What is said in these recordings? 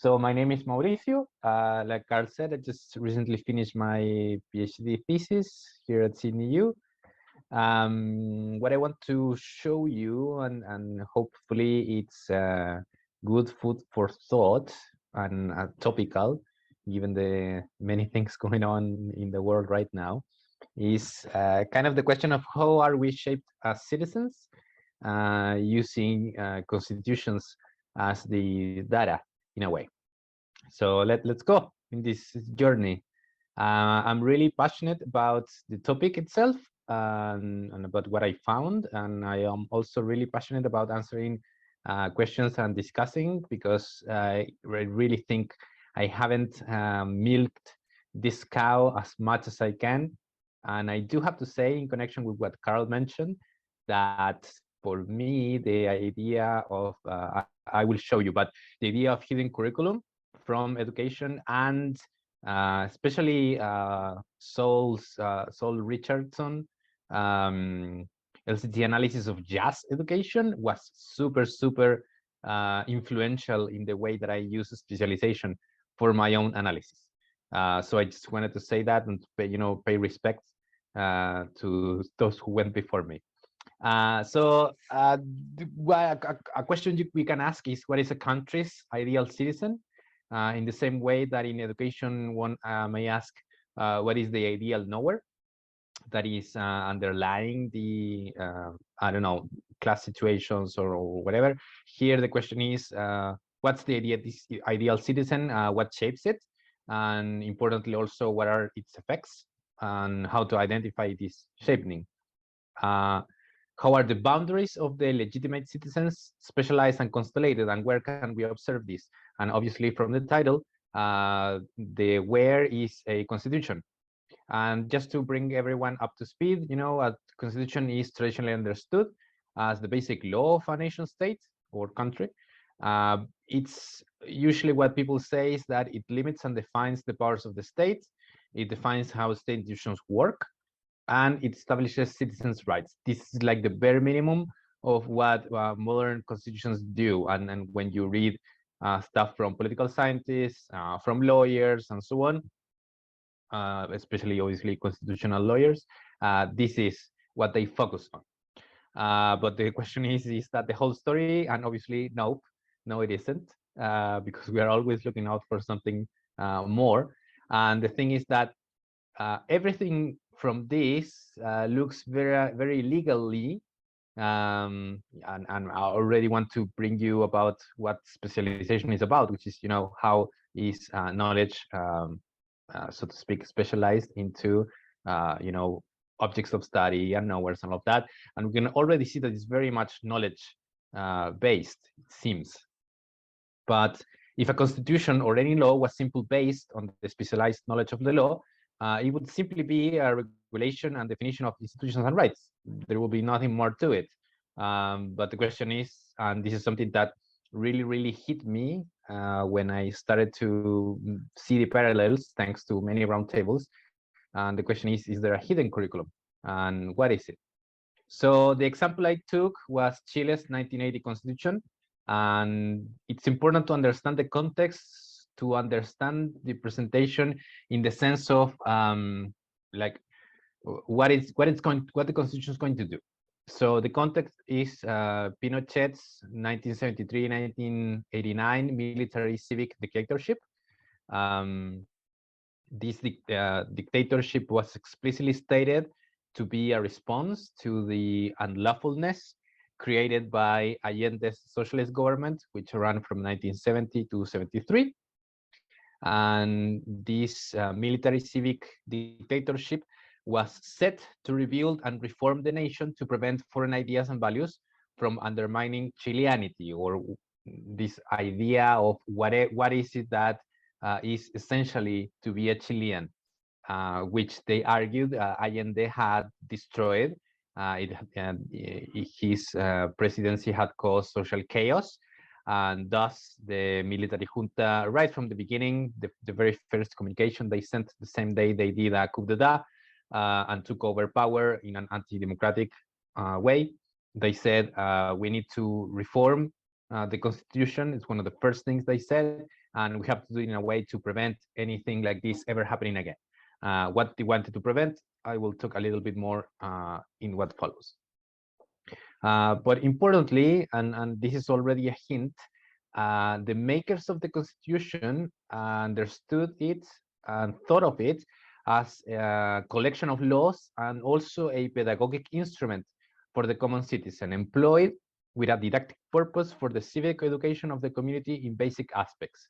So my name is Mauricio. Like Carl said, I just recently finished my PhD thesis here at Sydney U. What I want to show you, and hopefully it's good food for thought and topical, given the many things going on in the world right now, is kind of the question of how are we shaped as citizens using constitutions as the data in a way. So let's go in this journey. I'm really passionate about the topic itself and about what I found, and I am also really passionate about answering questions and discussing, because I really think I haven't milked this cow as much as I can. And I do have to say, in connection with what Carl mentioned, that for me, the idea of, I will show you, but the idea of hidden curriculum from education and especially Saul Richardson LCT analysis of jazz education was super influential in the way that I use specialization for my own analysis. So I just wanted to say that and pay respect to those who went before me. So a question we can ask is, what is a country's ideal citizen? In the same way that in education, one may ask, what is the ideal knower that is underlying the, I don't know, class situations or whatever. Here, the question is, what's the ideal citizen? What shapes it? And importantly, also, what are its effects and how to identify this shaping? How are the boundaries of the legitimate citizens specialized and constellated, and where can we observe this? And obviously, from the title, the where is a constitution. And just to bring everyone up to speed, a constitution is traditionally understood as the basic law of a nation state or country. It's usually what people say is that it limits and defines the powers of the state. It defines how state institutions work, and it establishes citizens' rights. This is like the bare minimum of what modern constitutions do. And when you read stuff from political scientists, from lawyers, and so on, especially obviously constitutional lawyers, this is what they focus on. But the question is that the whole story? And obviously, no, it isn't, because we are always looking out for something more. And the thing is that everything from this looks very legally, and I already want to bring you about what specialization is about, which is how is knowledge, so to speak, specialized into objects of study and knowers and all of that. And we can already see that it's very much knowledge based, it seems. But if a constitution or any law was simply based on the specialized knowledge of the law, it would simply be a regulation and definition of institutions and rights. There will be nothing more to it. But the question is, and this is something that really hit me when I started to see the parallels, thanks to many roundtables. And the question is there a hidden curriculum? And what is it? So the example I took was Chile's 1980 constitution. And it's important to understand the context, to understand the presentation in the sense of like what the constitution is going to do. So the context is Pinochet's 1973-1989 military civic dictatorship. This dictatorship was explicitly stated to be a response to the unlawfulness created by Allende's socialist government, which ran from 1970 to 73. And this military civic dictatorship was set to rebuild and reform the nation to prevent foreign ideas and values from undermining Chileanity, or this idea of what is it that is essentially to be a Chilean, which they argued Allende had destroyed. His presidency had caused social chaos, and thus the military junta, right from the beginning, the very first communication they sent the same day they did a coup d'etat and took over power in an anti-democratic way. They said we need to reform the constitution. It's one of the first things they said, and we have to do it in a way to prevent anything like this ever happening again. What they wanted to prevent, I will talk a little bit more in what follows. But importantly, and this is already a hint, the makers of the Constitution understood it and thought of it as a collection of laws and also a pedagogic instrument for the common citizen, employed with a didactic purpose for the civic education of the community in basic aspects.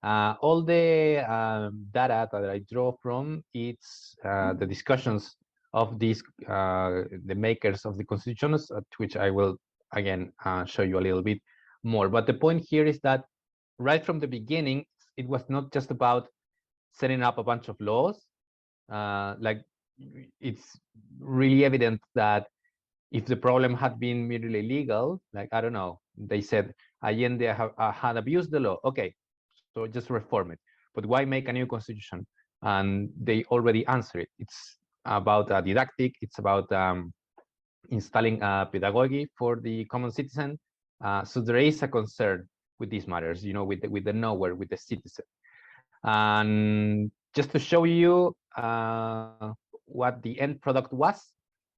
All the data that I draw from, it's the discussions of these, the makers of the constitutions, to which I will again show you a little bit more. But the point here is that right from the beginning, it was not just about setting up a bunch of laws. Like, it's really evident that if the problem had been merely legal, like, I don't know, they said Allende had abused the law. Okay, so just reform it. But why make a new constitution? And they already answer it. It's about didactic. It's about installing pedagogy for the common citizen. So there is a concern with these matters, you know, with the knower, with the citizen. And just to show you what the end product was,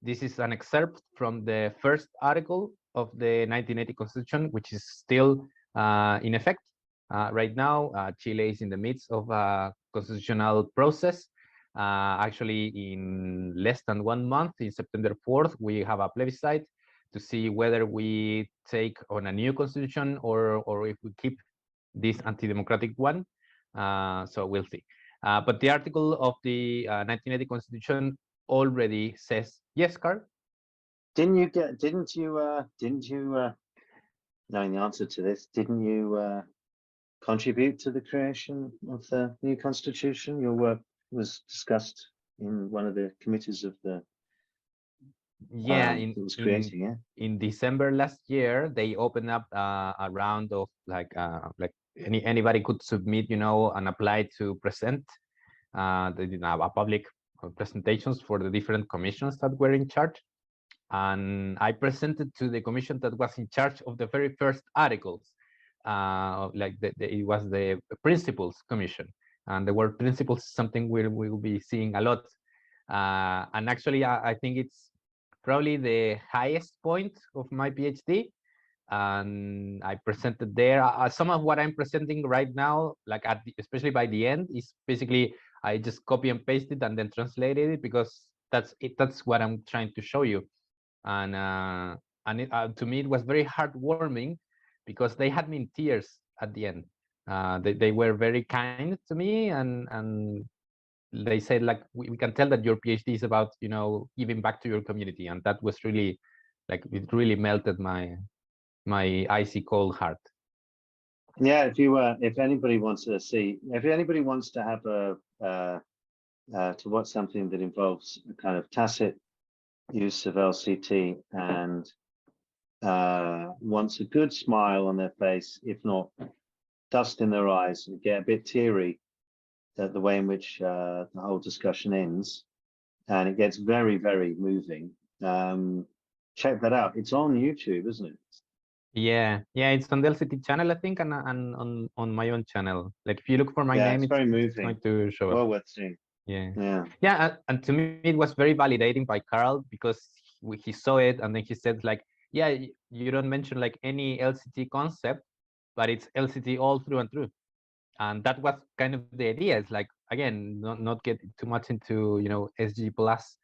this is an excerpt from the first article of the 1980 Constitution, which is still in effect. Right now, Chile is in the midst of a constitutional process. Actually, in less than 1 month, in September 4th, we have a plebiscite to see whether we take on a new constitution or if we keep this anti-democratic one. So we'll see. But the article of the 1980 Constitution already says, yes, Carl? Didn't you, knowing the answer to this, didn't you contribute to the creation of the new constitution? Your work was discussed in one of the committees of the in December last year, they opened up a round of like anybody could submit, you know, and apply to present a public presentations for the different commissions that were in charge. And I presented to the commission that was in charge of the very first articles. Like it was the Principles Commission, and the word principles is something we will be seeing a lot. And actually, I think it's probably the highest point of my PhD. And I presented there. Some of what I'm presenting right now, like especially by the end, is basically I just copy and paste it and then translated it, because that's it. That's what I'm trying to show you. And to me, it was very heartwarming, because they had me in tears at the end. They were very kind to me, and they said, like, we can tell that your PhD is about, you know, giving back to your community. And that was really, like, it really melted my icy cold heart. Yeah, if anybody wants to see, if anybody wants to have to watch something that involves a kind of tacit use of LCT and wants a good smile on their face, if not dust in their eyes, and get a bit teary at the way in which the whole discussion ends, and it gets very, very moving. Check that out. It's on YouTube, isn't it? Yeah, it's on the LCT channel, I think, and on my own channel. Like, if you look for my name, it's very moving. It's going to show up. Well worth seeing. Yeah, and to me it was very validating by Carl, because he saw it, and then he said, like, yeah, you don't mention like any LCT concept, but it's LCT all through and through. And that was kind of the idea. It's like, again, not get too much into, you know, SG plus,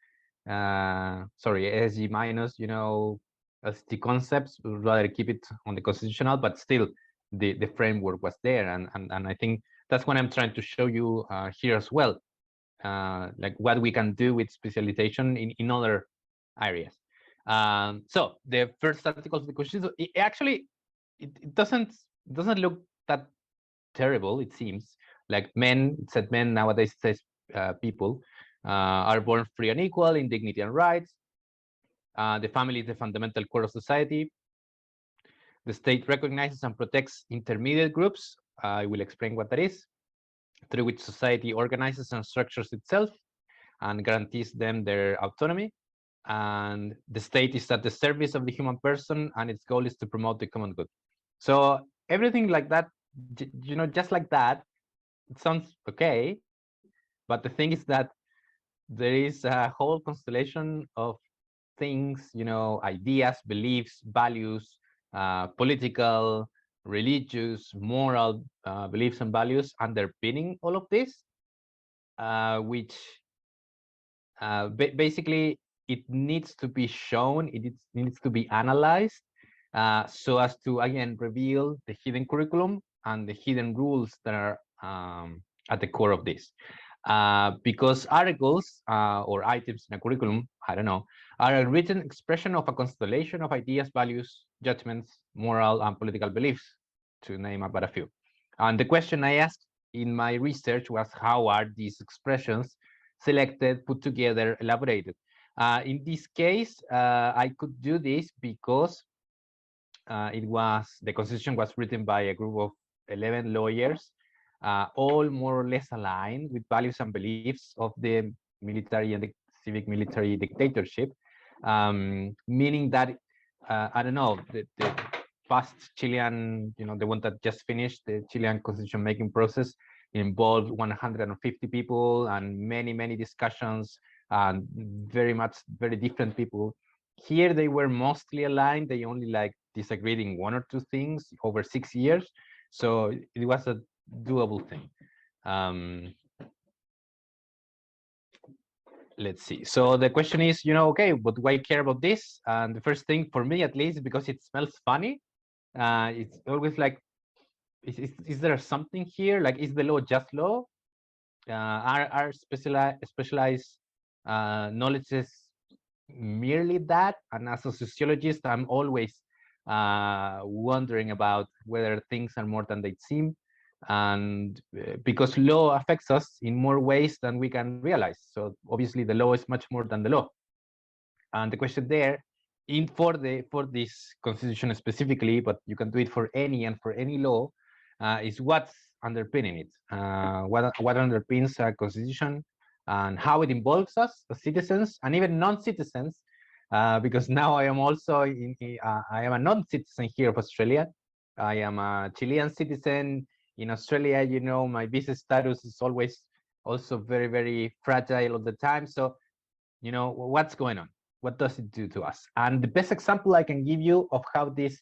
sorry, SG minus, you know, LCT concepts. Rather keep it on the constitutional, but still the framework was there. And I think that's what I'm trying to show you here as well. Like what we can do with specialization in other areas. So the first article of the Constitution, it doesn't look that terrible. It seems like men, it said men, nowadays it says people are born free and equal in dignity and rights. The family is the fundamental core of society. The state recognizes and protects intermediate groups. I will explain what that is, through which society organizes and structures itself and guarantees them their autonomy. And the state is at the service of the human person, and its goal is to promote the common good. So everything like that you know, just like that, it sounds okay. But the thing is that there is a whole constellation of things, you know, ideas, beliefs, values, political, religious, moral beliefs and values underpinning all of this, which basically it needs to be shown, needs to be analyzed, so as to again reveal the hidden curriculum and the hidden rules that are at the core of this. Because articles or items in a curriculum, I don't know, are a written expression of a constellation of ideas, values, judgments, moral, and political beliefs, to name but a few. And the question I asked in my research was, how are these expressions selected, put together, elaborated? In this case, I could do this because the Constitution was written by a group of 11 lawyers, all more or less aligned with values and beliefs of the military and the civic military dictatorship, meaning that, I don't know, the past Chilean, you know, the one that just finished, the Chilean constitution making process involved 150 people and many discussions and very different people. Here they were mostly aligned. They only like disagreed in one or two things over 6 years. So it was a doable thing. Let's see. So the question is, you know, okay, what do I care about this? And the first thing for me, at least, because it smells funny, it's always like, is there something here? Like, is the law just law? Are specialized knowledges merely that? And as a sociologist, I'm always wondering about whether things are more than they seem, and because law affects us in more ways than we can realize. So obviously the law is much more than the law. And the question there, for this constitution specifically, but you can do it for any law, is what's underpinning it. What underpins a constitution and how it involves us as citizens and even non-citizens, because now I am also I am a non-citizen here of Australia. I am a Chilean citizen in Australia. You know, my visa status is always also very fragile all the time. So, you know, what's going on? What does it do to us? And the best example I can give you of how this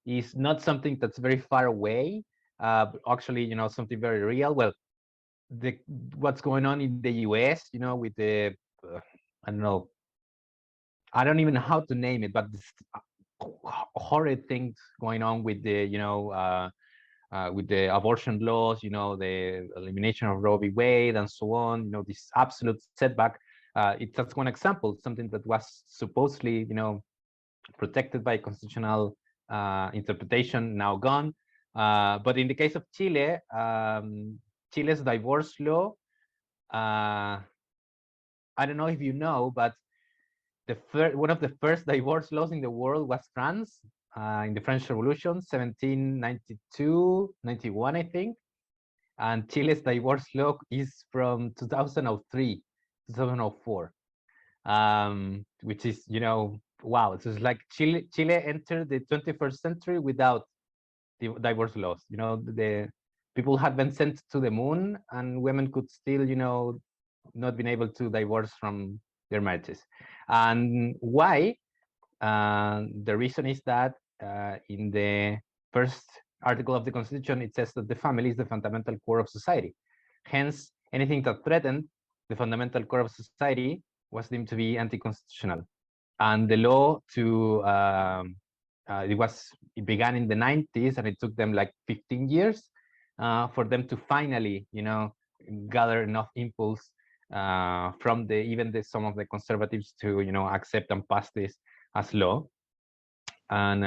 is not something that's very far away, but actually, you know, something very real. Well, what's going on in the US, you know, with the I don't know, I don't even know how to name it, but this horrid things going on with the, you know, with the abortion laws, you know, the elimination of Roe v. Wade and so on, you know, this absolute setback. It's just one example, something that was supposedly, you know, protected by constitutional interpretation, now gone. But in the case of Chile, Chile's divorce law, I don't know if you know, but one of the first divorce laws in the world was France, in the French Revolution, 1792, 91, I think. And Chile's divorce law is from 2003, 2004, which is, you know, wow. So it's like Chile entered the 21st century without the divorce laws. You know, the people had been sent to the moon, and women could still, you know, not been able to divorce from their marriages. And why? The reason is that in the first article of the Constitution, it says that the family is the fundamental core of society. Hence, anything that threatened the fundamental core of society was deemed to be anti-constitutional. And the law it began in the 90s, and it took them like 15 years for them to finally, you know, gather enough impulse from some of the conservatives to, you know, accept and pass this as law. And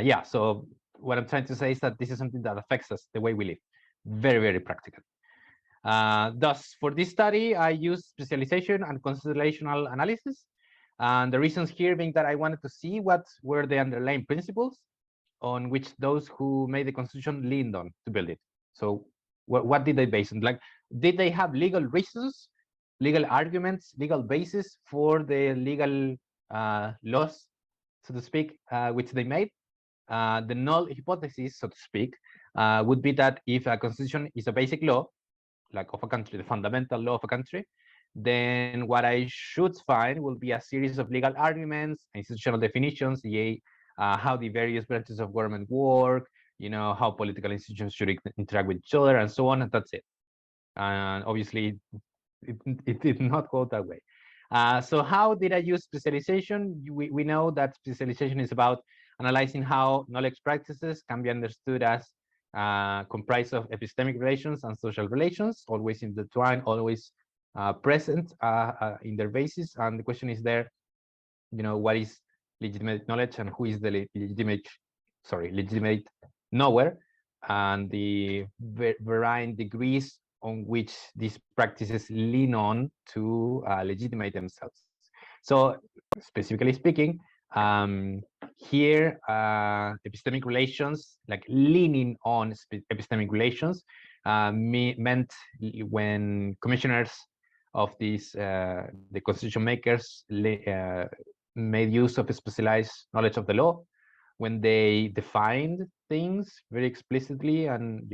yeah, so what I'm trying to say is that this is something that affects us, the way we live, very practical. Thus, for this study, I used specialization and constellational analysis. And the reasons here being that I wanted to see what were the underlying principles on which those who made the Constitution leaned on to build it. So what did they base on? Like, did they have legal reasons, legal arguments, legal basis for the legal laws, so to speak, which they made? The null hypothesis, so to speak, would be that if a constitution is a basic law, like of a country, the fundamental law of a country, then what I should find will be a series of legal arguments, institutional definitions, how the various branches of government work, how political institutions should interact with each other, and so on, and that's it. And obviously, it did not go that way. So how did I use specialization? We know that specialization is about analyzing how knowledge practices can be understood as comprised of epistemic relations and social relations, always intertwined, always present in their basis. And the question is there, what is legitimate knowledge and who is the legitimate knower, and the varying degrees on which these practices lean on to legitimate themselves. So specifically speaking, here epistemic relations, like leaning on epistemic relations, meant when commissioners of these the constitution makers made use of a specialized knowledge of the law, when they defined things very explicitly and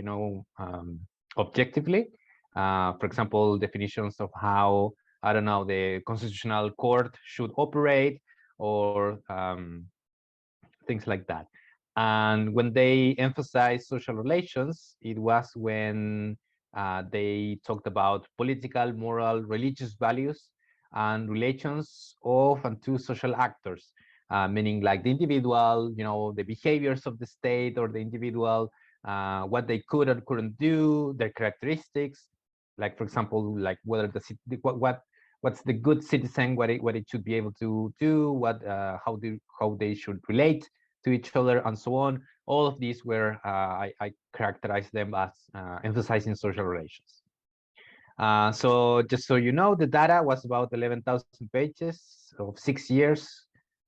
objectively. For example, definitions of how, I don't know, the constitutional court should operate, or things like that. And when they emphasized social relations, it was when they talked about political, moral, religious values and relations of and to social actors, meaning like the individual, the behaviors of the state or the individual, what they could and couldn't do, their characteristics, like, for example, like whether what's the good citizen, what it should be able to do, how they should relate to each other, and so on. All of these were I characterize them as emphasizing social relations. So just so you know, the data was about 11,000 pages of 6 years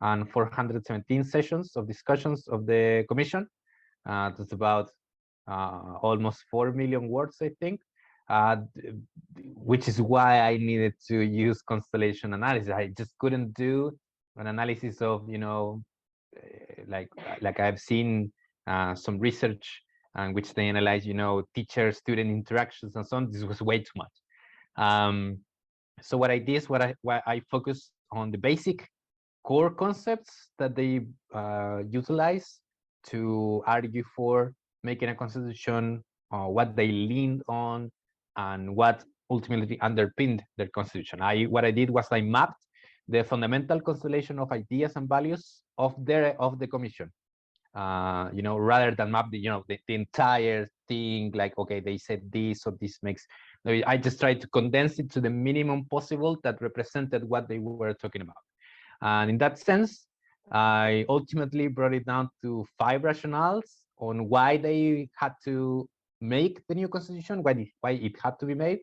and 417 sessions of discussions of the commission. That's about almost 4 million words, I think, which is why I needed to use constellation analysis. I just couldn't do an analysis of, like I've seen some research in which they analyze, teacher-student interactions and so on. This was way too much. So what I did is what I focused on the basic core concepts that they utilize to argue for making a constitution, what they leaned on, and what ultimately underpinned their constitution. What I did was I mapped the fundamental constellation of ideas and values of the commission, rather than map the entire thing, like, okay, they said this, so this makes. I just tried to condense it to the minimum possible that represented what they were talking about. And in that sense, I ultimately brought it down to 5 rationales on why they had to make the new constitution, why it had to be made.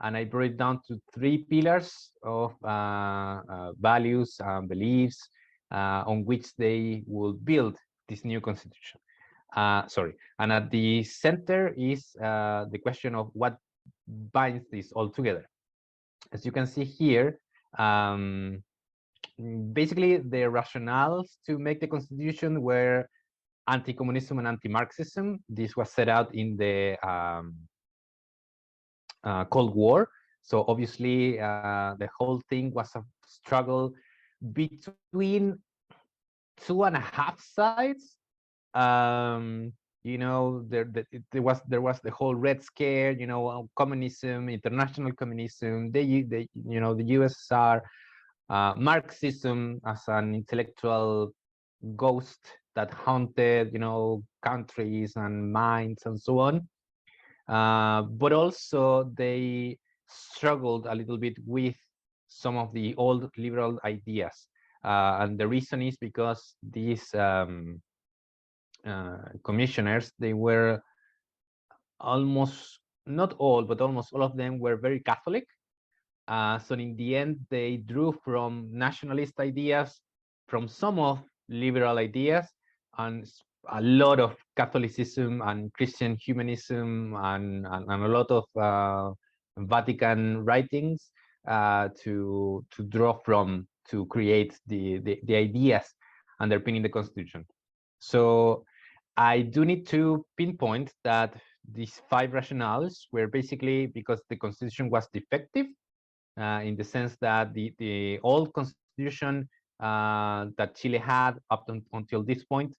And I brought it down to 3 pillars of values and beliefs on which they will build this new constitution. And at the center is the question of what binds this all together. As you can see here, basically the rationales to make the constitution were anti-communism and anti-Marxism. This was set out in the Cold War. So obviously the whole thing was a struggle between 2.5 sides. There was the whole Red Scare, communism, international communism, the USSR, Marxism as an intellectual ghost that haunted, countries and minds and so on. But also they struggled a little bit with some of the old liberal ideas. And the reason is because these commissioners, they were almost, not all, but almost all of them were very Catholic. So in the end, they drew from nationalist ideas, from some of liberal ideas, and a lot of Catholicism and Christian humanism, and a lot of Vatican writings to draw from to create the ideas underpinning the Constitution. So I do need to pinpoint that these 5 rationales were basically because the constitution was defective, in the sense that the old constitution that Chile had until this point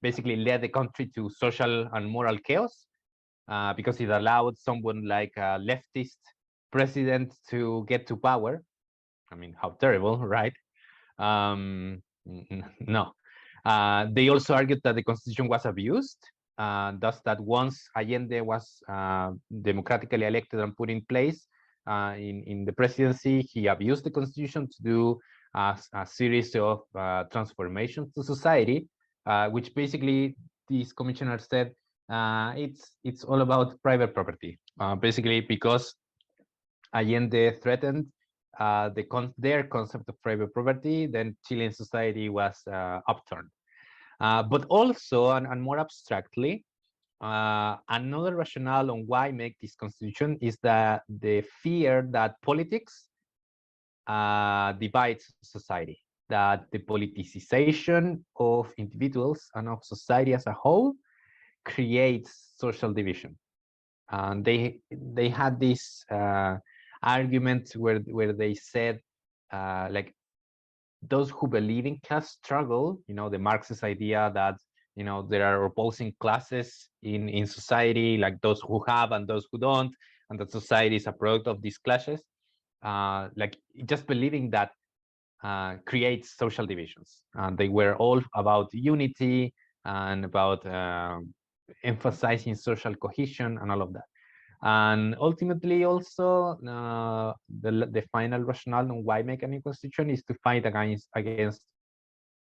basically led the country to social and moral chaos, because it allowed someone like a leftist president to get to power. I mean, how terrible, right? No. They also argued that the constitution was abused, thus that once Allende was democratically elected and put in place in the presidency, he abused the constitution to do a series of transformations to society, which basically these commissioners said it's all about private property, basically because Allende threatened their concept of private property, then Chilean society was upturned. But also, and more abstractly, another rationale on why make this constitution is that the fear that politics divides society, that the politicization of individuals and of society as a whole creates social division. And they had this argument where they said like those who believe in class struggle, the Marxist idea that there are opposing classes in society, like those who have and those who don't, and that society is a product of these classes. Like just believing that creates social divisions. They were all about unity and about emphasizing social cohesion and all of that. And ultimately, also, the final rationale on why make a new constitution is to fight against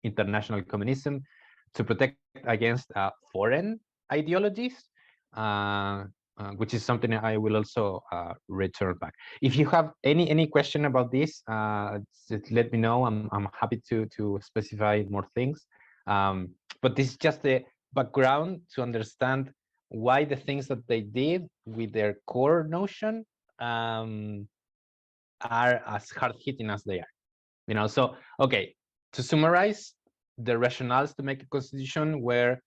international communism, to protect against foreign ideologies, which is something I will also return back. If you have any question about this, just let me know. I'm happy to specify more things. But this is just the background to understand why the things that they did with their core notion are as hard-hitting as they are. So okay, to summarize, the rationales to make a constitution were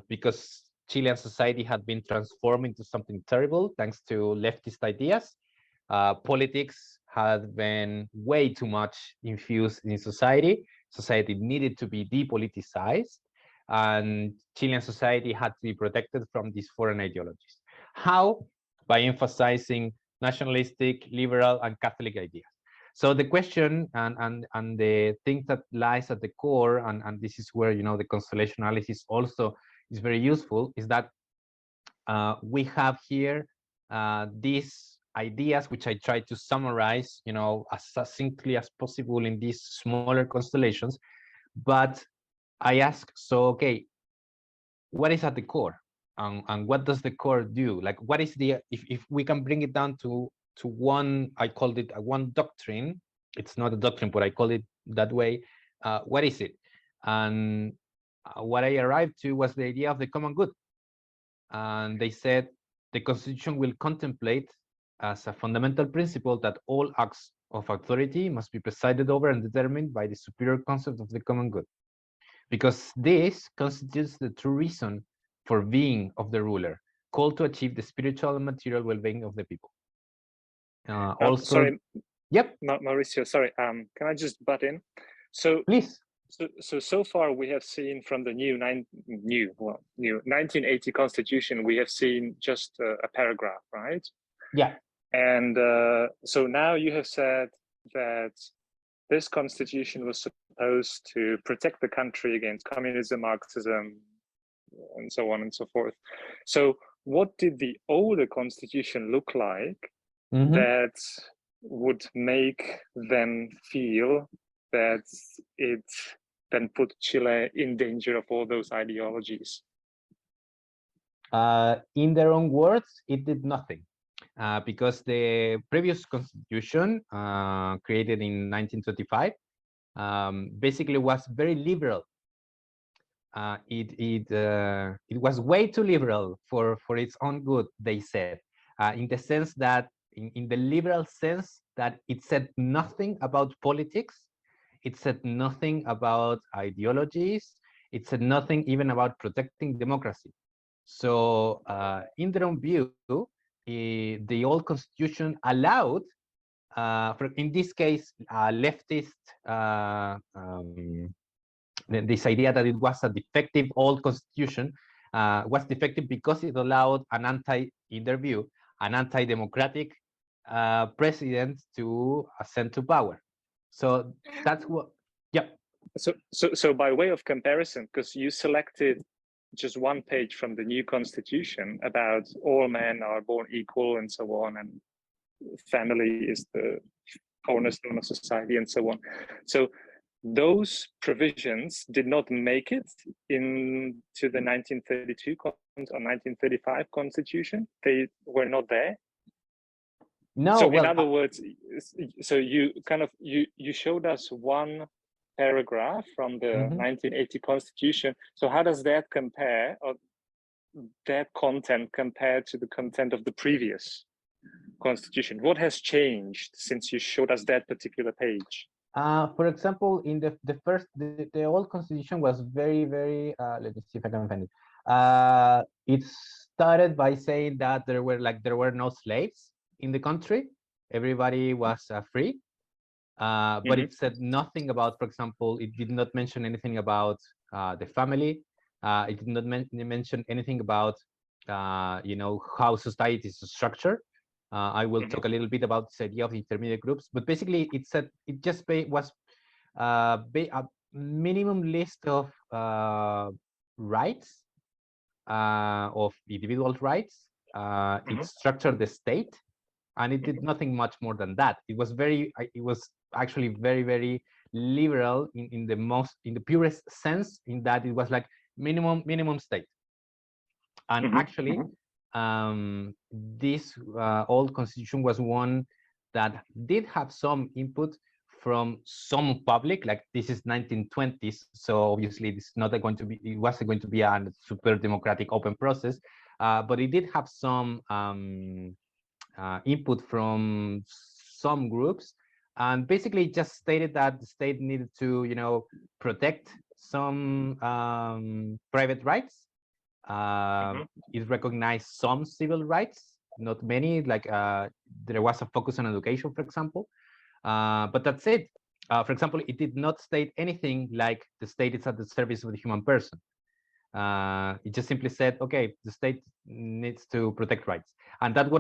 because Chilean society had been transformed into something terrible thanks to leftist ideas. Politics had been way too much infused in society. Society needed to be depoliticized, and Chilean society had to be protected from these foreign ideologies. How? By emphasizing nationalistic, liberal, and Catholic ideas. So the question and the thing that lies at the core, and this is where the constellation analysis also is very useful, is that we have here these ideas which I try to summarize, as succinctly as possible in these smaller constellations. But I ask, so okay, what is at the core, and what does the core do? Like, what is the if we can bring it down to one, I called it one doctrine. It's not a doctrine, but I call it that way. What is it? And what I arrived to was the idea of the common good. And they said the Constitution will contemplate as a fundamental principle that all acts of authority must be presided over and determined by the superior concept of the common good, because this constitutes the true reason for being of the ruler, called to achieve the spiritual and material well-being of the people. Also, sorry, yep, Mauricio, sorry, can I just butt in? So please. So far we have seen from the new 1980 Constitution, we have seen just a paragraph, right? Yeah. And so now you have said that this Constitution was supposed to protect the country against communism, Marxism, and so on and so forth. So what did the older Constitution look like that would make them feel that it then put Chile in danger of all those ideologies? In their own words, it did nothing, because the previous constitution, created in 1925, basically was very liberal. It was way too liberal for its own good, they said, in the sense that, in the liberal sense, that it said nothing about politics. It said nothing about ideologies. It said nothing even about protecting democracy. So in their own view, the old constitution allowed, in this case, leftist, this idea that it was a defective old constitution was defective because it allowed an in their view, an anti-democratic president to ascend to power. So that's what, yep. So by way of comparison, because you selected just one page from the new constitution about all men are born equal and so on, and family is the cornerstone of society and so on. So those provisions did not make it into the 1932 or 1935 constitution. They were not there. No, so well, in other words, so you kind of you showed us one paragraph from the 1980 constitution. So how does that compare, or that content compare to the content of the previous constitution? What has changed since you showed us that particular page? For example, in the old constitution was very, very, let me see if I can find it. It started by saying that there were no slaves in the country. Everybody was free. But it said nothing about, for example, it did not mention anything about the family. It did not mention anything about, how society is structured. I will talk a little bit about this idea of intermediate groups, but basically it said it just was a minimum list of rights, of individual rights. It structured the state, and it did nothing much more than that. It was actually very, very liberal in the purest sense, in that it was like minimum state. And actually, this old constitution was one that did have some input from some public, like this is 1920s, so obviously this is not going to be, it wasn't going to be a super democratic open process, but it did have some input from some groups, and basically it just stated that the state needed to, protect some private rights. It recognized some civil rights, not many, like there was a focus on education, for example, but that's it. For example, it did not state anything like the state is at the service of the human person. It just simply said, okay, the state needs to protect rights, and that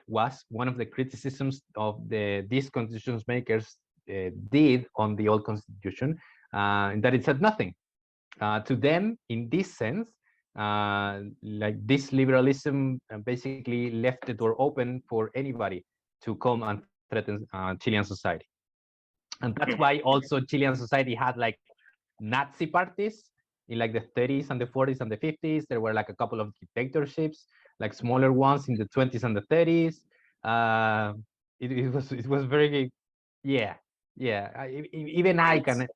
was one of the criticisms of these constitution makers did on the old constitution, and that it said nothing. To them, in this sense, like this liberalism basically left the door open for anybody to come and threaten Chilean society. And that's why also Chilean society had like Nazi parties in like the 30s and the 40s and the 50s. There were like a couple of dictatorships, like smaller ones in the 20s and the 30s. It was very, yeah. Even I can,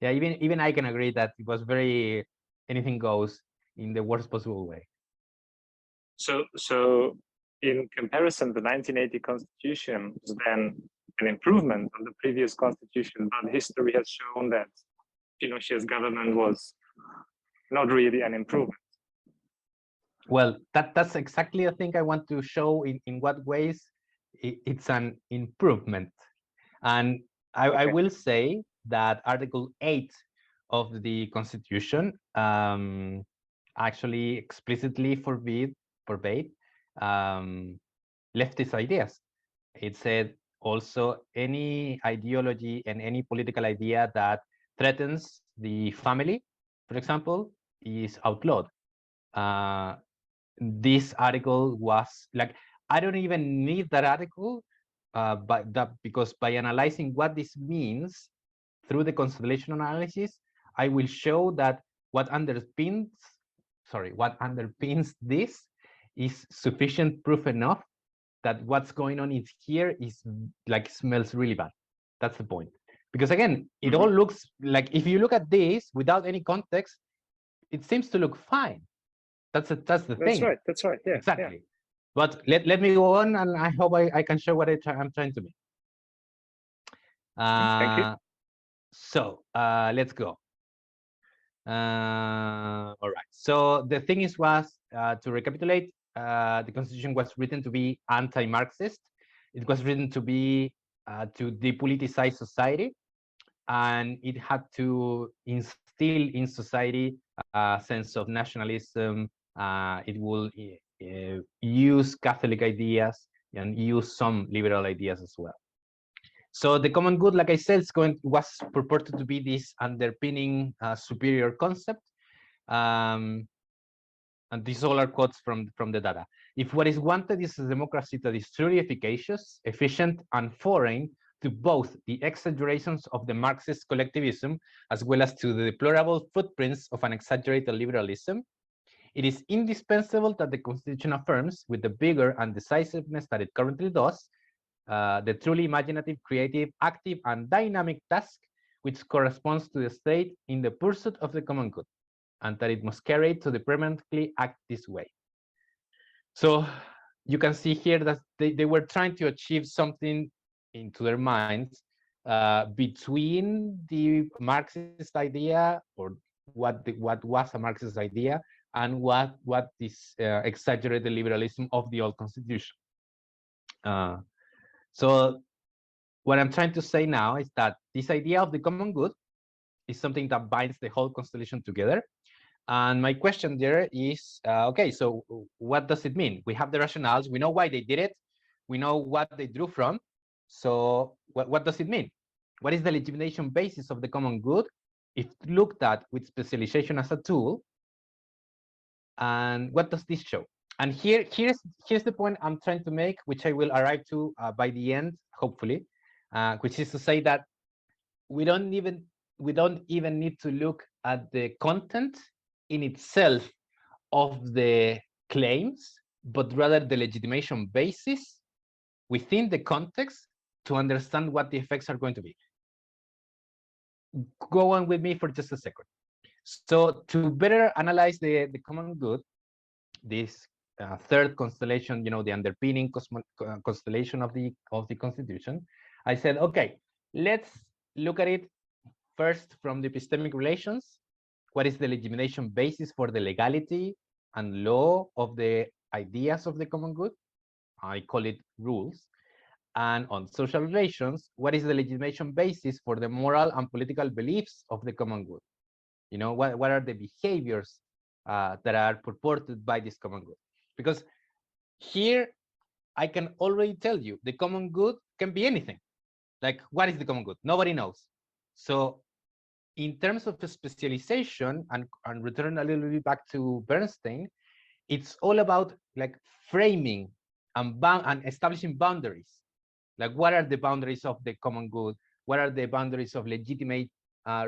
even I can agree that it was very anything goes in the worst possible way. So in comparison, the 1980 constitution was then an improvement on the previous constitution, but history has shown that Pinochet's government was not really an improvement. Well, that's exactly the thing I want to show in what ways it's an improvement. And I will say that Article 8 of the Constitution actually explicitly forbade leftist ideas. It said also any ideology and any political idea that threatens the family, for example, is outlawed. This article was like, I don't even need that article, because by analyzing what this means through the constellation analysis, I will show that what underpins this is sufficient proof enough that what's going on is here is like smells really bad. That's the point. Because again, it all looks like, if you look at this without any context, it seems to look fine. That's the thing. That's right. Yeah, exactly. Yeah. But let me go on, and I hope I can show what I'm trying to make. Thank you. So let's go. All right. So the thing is, was to recapitulate, the Constitution was written to be anti-Marxist. It was written to be to depoliticize society, and it had to instill in society a sense of nationalism. It will use Catholic ideas and use some liberal ideas as well. So the common good, like I said, was purported to be this underpinning superior concept. And these all are quotes from the data. If what is wanted is a democracy that is truly efficacious, efficient, and foreign to both the exaggerations of the Marxist collectivism as well as to the deplorable footprints of an exaggerated liberalism, it is indispensable that the Constitution affirms, with the vigor and decisiveness that it currently does, the truly imaginative, creative, active, and dynamic task which corresponds to the state in the pursuit of the common good, and that it must carry it to the permanently act this way. So you can see here that they were trying to achieve something into their minds between the Marxist idea, or what was a Marxist idea, and what this exaggerated liberalism of the old constitution. So what I'm trying to say now is that this idea of the common good is something that binds the whole constellation together. And my question there is, okay, so what does it mean? We have the rationales, we know why they did it, we know what they drew from. So what does it mean? What is the legitimation basis of the common good if looked at with specialization as a tool? And what does this show? And here's the point I'm trying to make, which I will arrive to by the end, hopefully, which is to say that we don't even need to look at the content in itself of the claims, but rather the legitimation basis within the context to understand what the effects are going to be. Go on with me for just a second. So to better analyze the common good, this third constellation, the underpinning constellation of the Constitution, I said, okay, let's look at it first from the epistemic relations. What is the legitimation basis for the legality and law of the ideas of the common good? I call it rules. And on social relations, what is the legitimation basis for the moral and political beliefs of the common good? What are the behaviors that are purported by this common good? Because here I can already tell you the common good can be anything. Like, what is the common good? Nobody knows. So in terms of specialization, and return a little bit back to Bernstein, it's all about like framing and establishing boundaries. Like, what are the boundaries of the common good? What are the boundaries of legitimate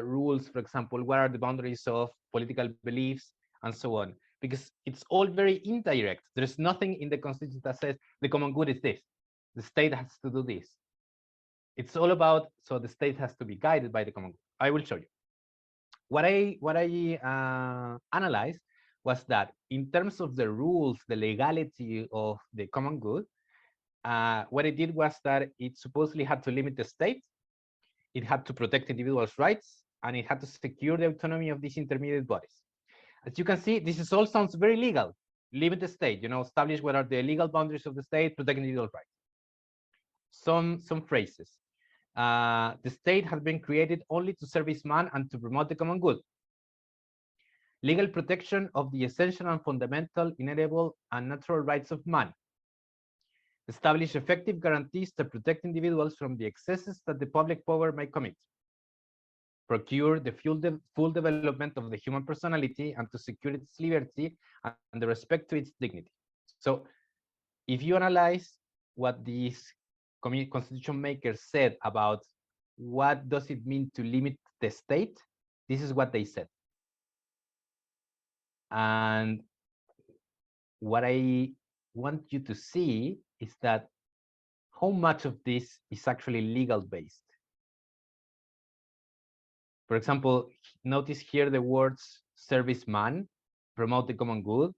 rules, for example? What are the boundaries of political beliefs, and so on? Because it's all very indirect. There's nothing in the Constitution that says the common good is this. The state has to do this. It's all about, so the state has to be guided by the common good. I will show you. What I analyzed was that in terms of the rules, the legality of the common good, what it did was that it supposedly had to limit the state, it had to protect individuals' rights, and it had to secure the autonomy of these intermediate bodies. As you can see, this all sounds very legal. Limit the state, establish what are the legal boundaries of the state, protect individual rights. Some phrases. The state has been created only to service man and to promote the common good. Legal protection of the essential and fundamental, inalienable, and natural rights of man. Establish effective guarantees to protect individuals from the excesses that the public power may commit. Procure the full development of the human personality and to secure its liberty and the respect to its dignity. So if you analyze what these constitution makers said about what does it mean to limit the state, this is what they said. And what I want you to see is that how much of this is actually legal based. For example, notice here the words serviceman, promote the common good.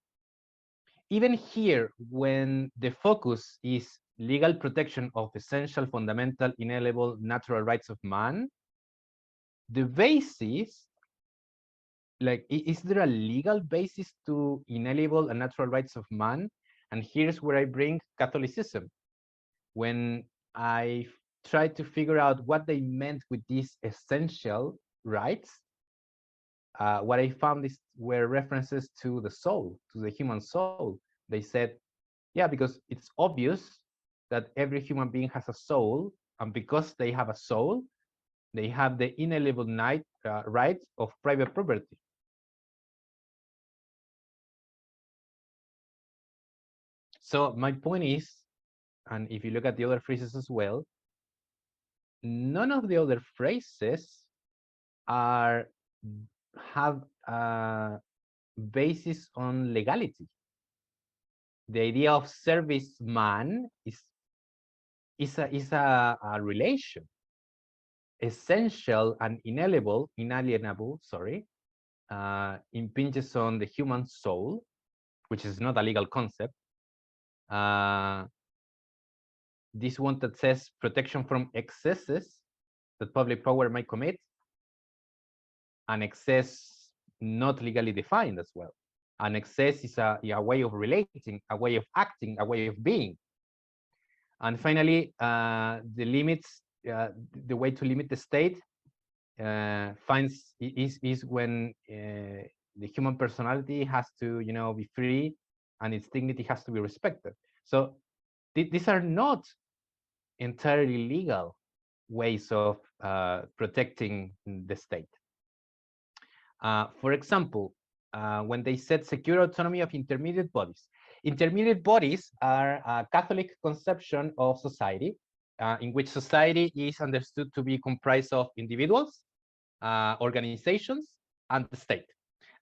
Even here, when the focus is legal protection of essential, fundamental, inalienable, natural rights of man, the basis like, is there a legal basis to inalienable and natural rights of man? And here's where I bring Catholicism. When I tried to figure out what they meant with these essential rights, what I found is were references to the soul, to the human soul. They said, yeah, because it's obvious that every human being has a soul, and because they have a soul, they have the inalienable right of private property. So my point is, and if you look at the other phrases as well, none of the other phrases are have a basis on legality. The idea of serviceman is a relation. Essential and inalienable, sorry, impinges on the human soul, which is not a legal concept. This one that says protection from excesses that public power might commit, an excess not legally defined as well. An excess is a way of relating, a way of acting, a way of being. And finally, the limits, the way to limit the state is when the human personality has to, be free, and its dignity has to be respected. So these are not entirely legal ways of protecting the state. For example, when they said secure autonomy of intermediate bodies. Intermediate bodies are a Catholic conception of society, in which society is understood to be comprised of individuals, organizations, and the state.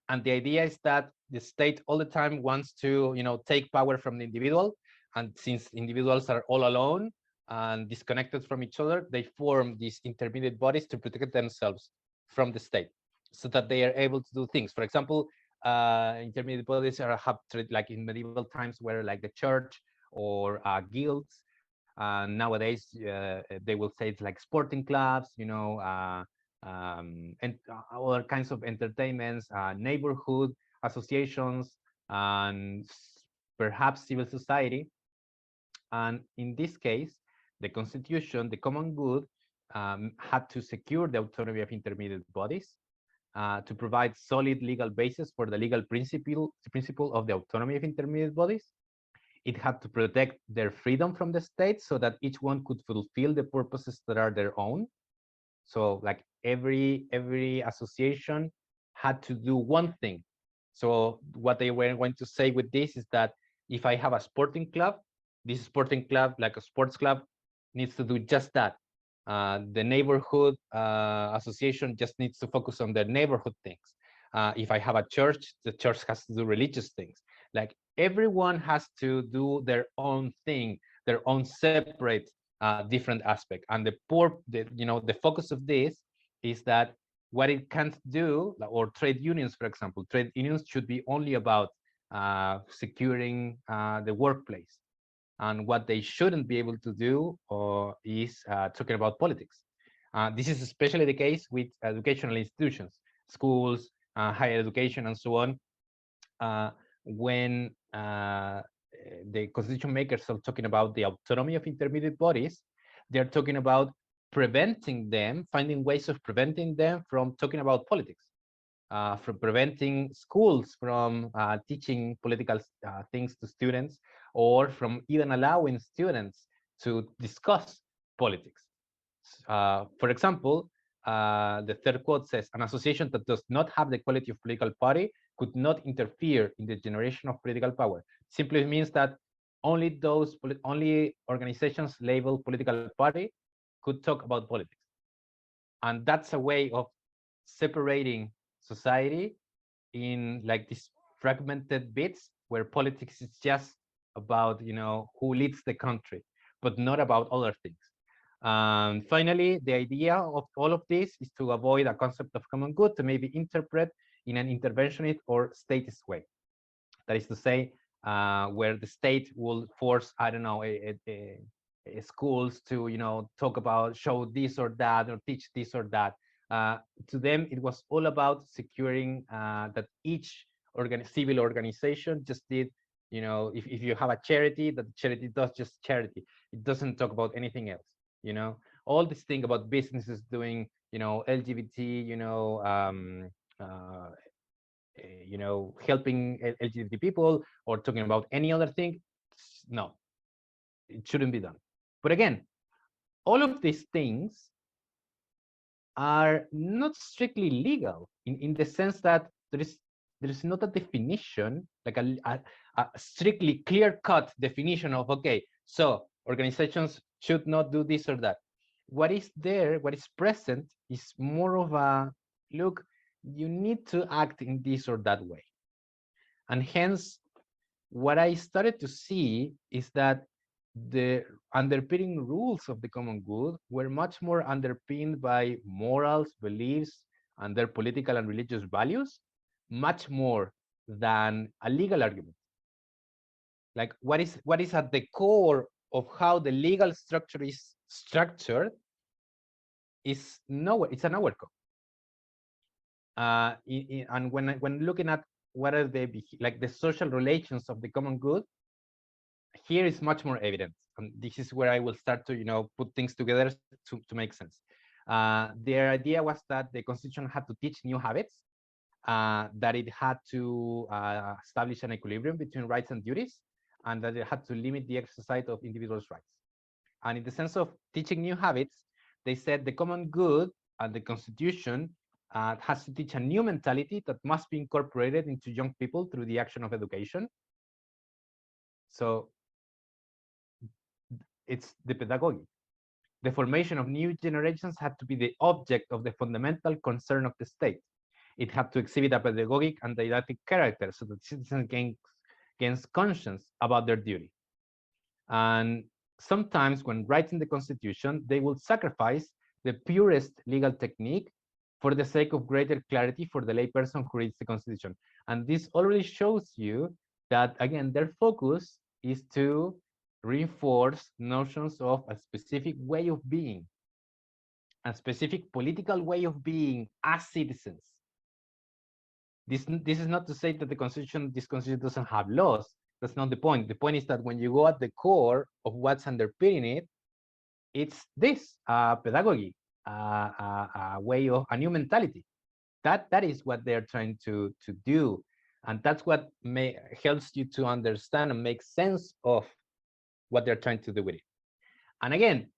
And the idea is that the state all the time wants to, take power from the individual. And since individuals are all alone and disconnected from each other, they form these intermediate bodies to protect themselves from the state, so that they are able to do things. For example, intermediate bodies have like in medieval times where like the church or guilds. Nowadays, they will say it's like sporting clubs, and other kinds of entertainments, neighborhood associations, and perhaps civil society. And in this case, the Constitution, the common good, had to secure the autonomy of intermediate bodies, to provide solid legal basis for the legal principle of the autonomy of intermediate bodies. It had to protect their freedom from the state so that each one could fulfill the purposes that are their own. So like every association had to do one thing. So what they were going to say with this is that if I have a sporting club, this sporting club, like a sports club, needs to do just that. The neighborhood association just needs to focus on their neighborhood things. If I have a church, the church has to do religious things. Like everyone has to do their own thing, their own separate different aspect. And the focus of this is that what it can't do, or trade unions, for example, trade unions should be only about securing the workplace. And what they shouldn't be able to do is talking about politics. This is especially the case with educational institutions, schools, higher education, and so on. When the constitution makers are talking about the autonomy of intermediate bodies, they're talking about preventing them, finding ways of preventing them from talking about politics, from preventing schools from teaching political things to students, or from even allowing students to discuss politics. For example, the third quote says, an association that does not have the quality of political party could not interfere in the generation of political power. Simply means that only organizations labeled political party could talk about politics. And that's a way of separating society in like these fragmented bits where politics is just about, who leads the country, but not about other things. Finally, the idea of all of this is to avoid a concept of common good to maybe interpret in an interventionist or statist way. That is to say, where the state will force, I don't know, schools to, talk about, show this or that, or teach this or that. To them, it was all about securing that each civil organization just did, you know, if you have a charity, that the charity does just charity. It doesn't talk about anything else, you know. All this thing about businesses doing, you know, LGBT, helping LGBT people or talking about any other thing. No, it shouldn't be done. But again, all of these things are not strictly legal in the sense that there is not a definition, like a strictly clear-cut definition of, okay, so organizations should not do this or that. What is there, what is present, is more of a, look, you need to act in this or that way. And hence, what I started to see is that the underpinning rules of the common good were much more underpinned by morals, beliefs, and their political and religious values, much more than a legal argument. Like what is at the core of how the legal structure is structured is nowhere. It's a nowhere code. And when looking at what are the social relations of the common good, here is much more evident, and this is where I will start to, you know, put things together to make sense. Their idea was that the constitution had to teach new habits, that it had to establish an equilibrium between rights and duties, and that it had to limit the exercise of individuals' rights. And in the sense of teaching new habits, they said the common good and the constitution has to teach a new mentality that must be incorporated into young people through the action of education. So it's the pedagogy. The formation of new generations had to be the object of the fundamental concern of the state. It had to exhibit a pedagogic and didactic character so that citizens gains conscience about their duty. And sometimes when writing the constitution, they will sacrifice the purest legal technique for the sake of greater clarity for the layperson who reads the constitution. And this already shows you that, again, their focus is to reinforce notions of a specific way of being, a specific political way of being as citizens. This is not to say that this constitution doesn't have laws. That's not the point. The point is that when you go at the core of what's underpinning it, it's this pedagogy, a way of a new mentality. That is what they're trying to do, and that's what helps you to understand and make sense of what they're trying to do with it. And again,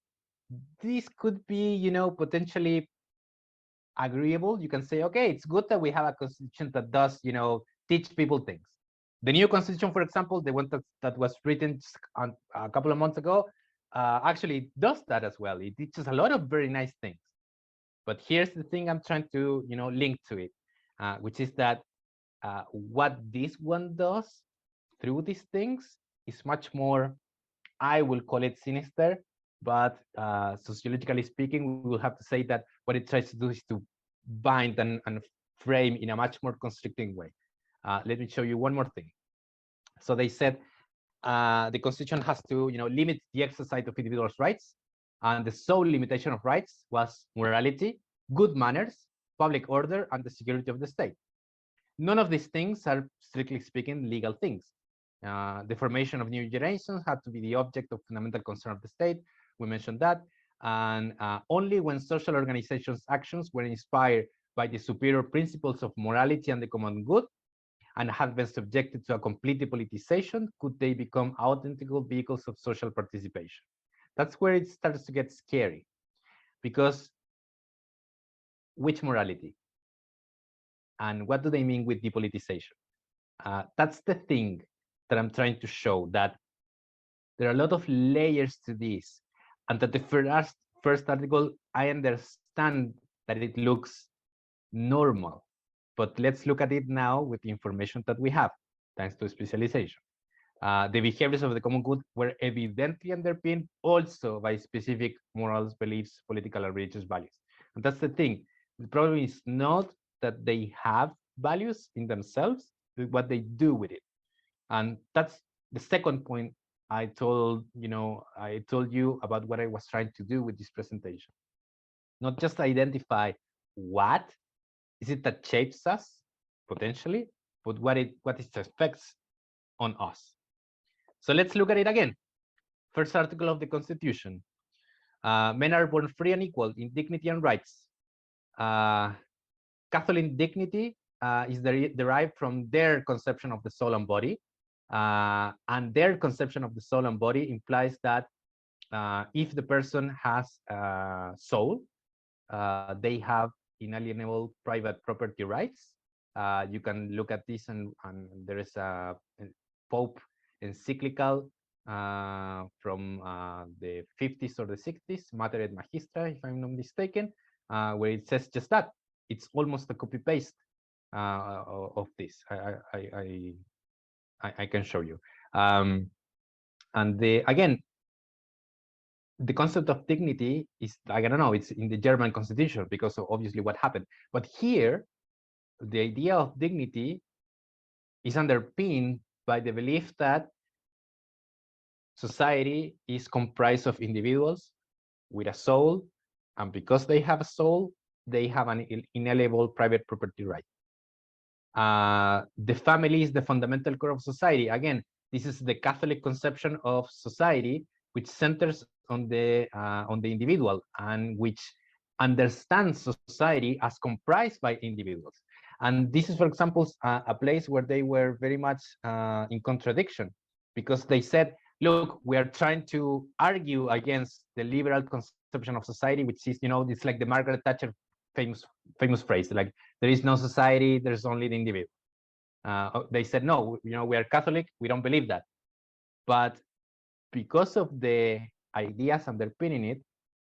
this could be, you know, potentially agreeable. You can say, okay, it's good that we have a constitution that does, you know, teach people things. The new constitution, for example, the one that was written a couple of months ago, actually does that as well. It teaches a lot of very nice things. But here's the thing I'm trying to, you know, link to it, which is that what this one does through these things is much more, I will call it sinister, but sociologically speaking, we will have to say that what it tries to do is to bind and frame in a much more constricting way. Let me show you one more thing. So they said the constitution has to, you know, limit the exercise of individuals' rights, and the sole limitation of rights was morality, good manners, public order, and the security of the state. None of these things are, strictly speaking, legal things. The formation of new generations had to be the object of fundamental concern of the state. We mentioned that. And only when social organizations' actions were inspired by the superior principles of morality and the common good, and had been subjected to a complete depoliticization, could they become authentic vehicles of social participation. That's where it starts to get scary, because which morality? And what do they mean with depoliticization? That's the thing that I'm trying to show, that there are a lot of layers to this, and that the first article, I understand that it looks normal, but let's look at it now with the information that we have, thanks to specialization. The behaviors of the common good were evidently underpinned also by specific morals, beliefs, political and religious values. And that's the thing. The problem is not that they have values in themselves, but what they do with it. And that's the second point I told you about what I was trying to do with this presentation. Not just identify what is it that shapes us potentially, but what its effects on us. So let's look at it again. First article of the Constitution. Men are born free and equal in dignity and rights. Catholic dignity is derived from their conception of the soul and body. And their conception of the soul and body implies that if the person has a soul, they have inalienable private property rights. You can look at this, and there is a Pope encyclical from the 50s or the 60s, Mater et Magistra, if I'm not mistaken, where it says just that. It's almost a copy paste of this. I can show you. And again, the concept of dignity is, I don't know, it's in the German constitution because of obviously what happened. But here, the idea of dignity is underpinned by the belief that society is comprised of individuals with a soul, and because they have a soul, they have an inalienable private property right. The family is the fundamental core of society. Again, this is the Catholic conception of society, which centers on the individual and which understands society as comprised by individuals. And this is, for example, a place where they were very much in contradiction, because they said, look, we are trying to argue against the liberal conception of society, which is, it's like the Margaret Thatcher famous phrase, like, there is no society, there's only the individual. They said, no, we are Catholic, we don't believe that. But because of the ideas underpinning it,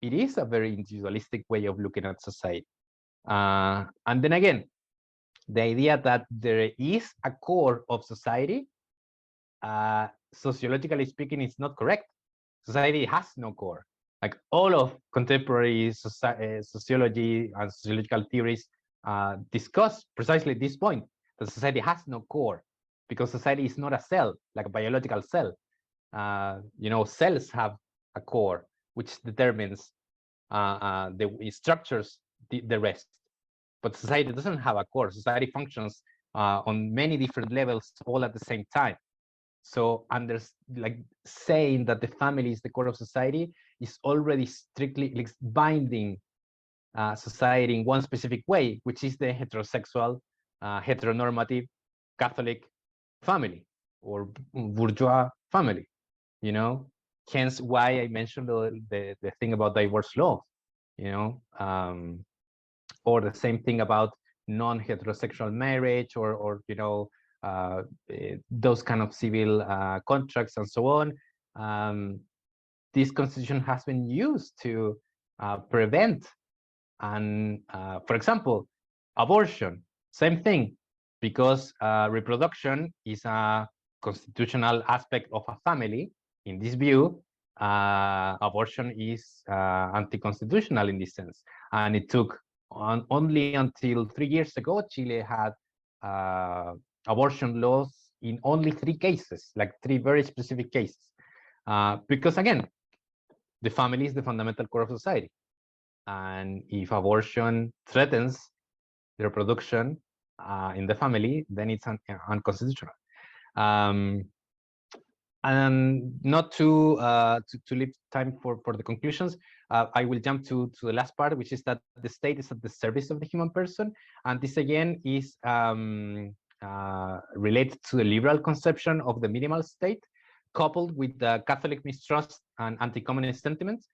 it is a very individualistic way of looking at society. And then again, the idea that there is a core of society, sociologically speaking, is not correct. Society has no core. Like all of contemporary sociology and sociological theories discuss precisely this point, that society has no core, because society is not a cell, like a biological cell. Cells have a core, which determines the structures the rest. But society doesn't have a core. Society functions on many different levels all at the same time. So like saying that the family is the core of society is already strictly like binding society in one specific way, which is the heterosexual, heteronormative Catholic family or bourgeois family. Hence why I mentioned the thing about divorce law, or the same thing about non-heterosexual marriage, or those kind of civil contracts and so on. This constitution has been used to prevent, and for example, abortion, same thing, because reproduction is a constitutional aspect of a family. In this view, abortion is anti-constitutional in this sense, and it took only until 3 years ago Chile had abortion laws in only 3 cases, like 3 very specific cases, because again, the family is the fundamental core of society, and if abortion threatens the reproduction in the family, then it's unconstitutional. And not to leave time for the conclusions, I will jump to the last part, which is that the state is at the service of the human person. And this again is related to the liberal conception of the minimal state, coupled with the Catholic mistrust and anti-communist sentiments,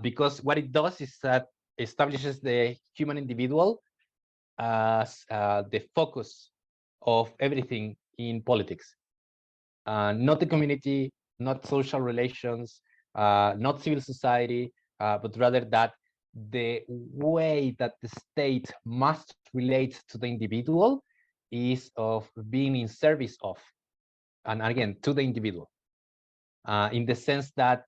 because what it does is that it establishes the human individual as the focus of everything in politics. Not the community, not social relations, not civil society, but rather that the way that the state must relate to the individual is of being in service of, and again, to the individual, in the sense that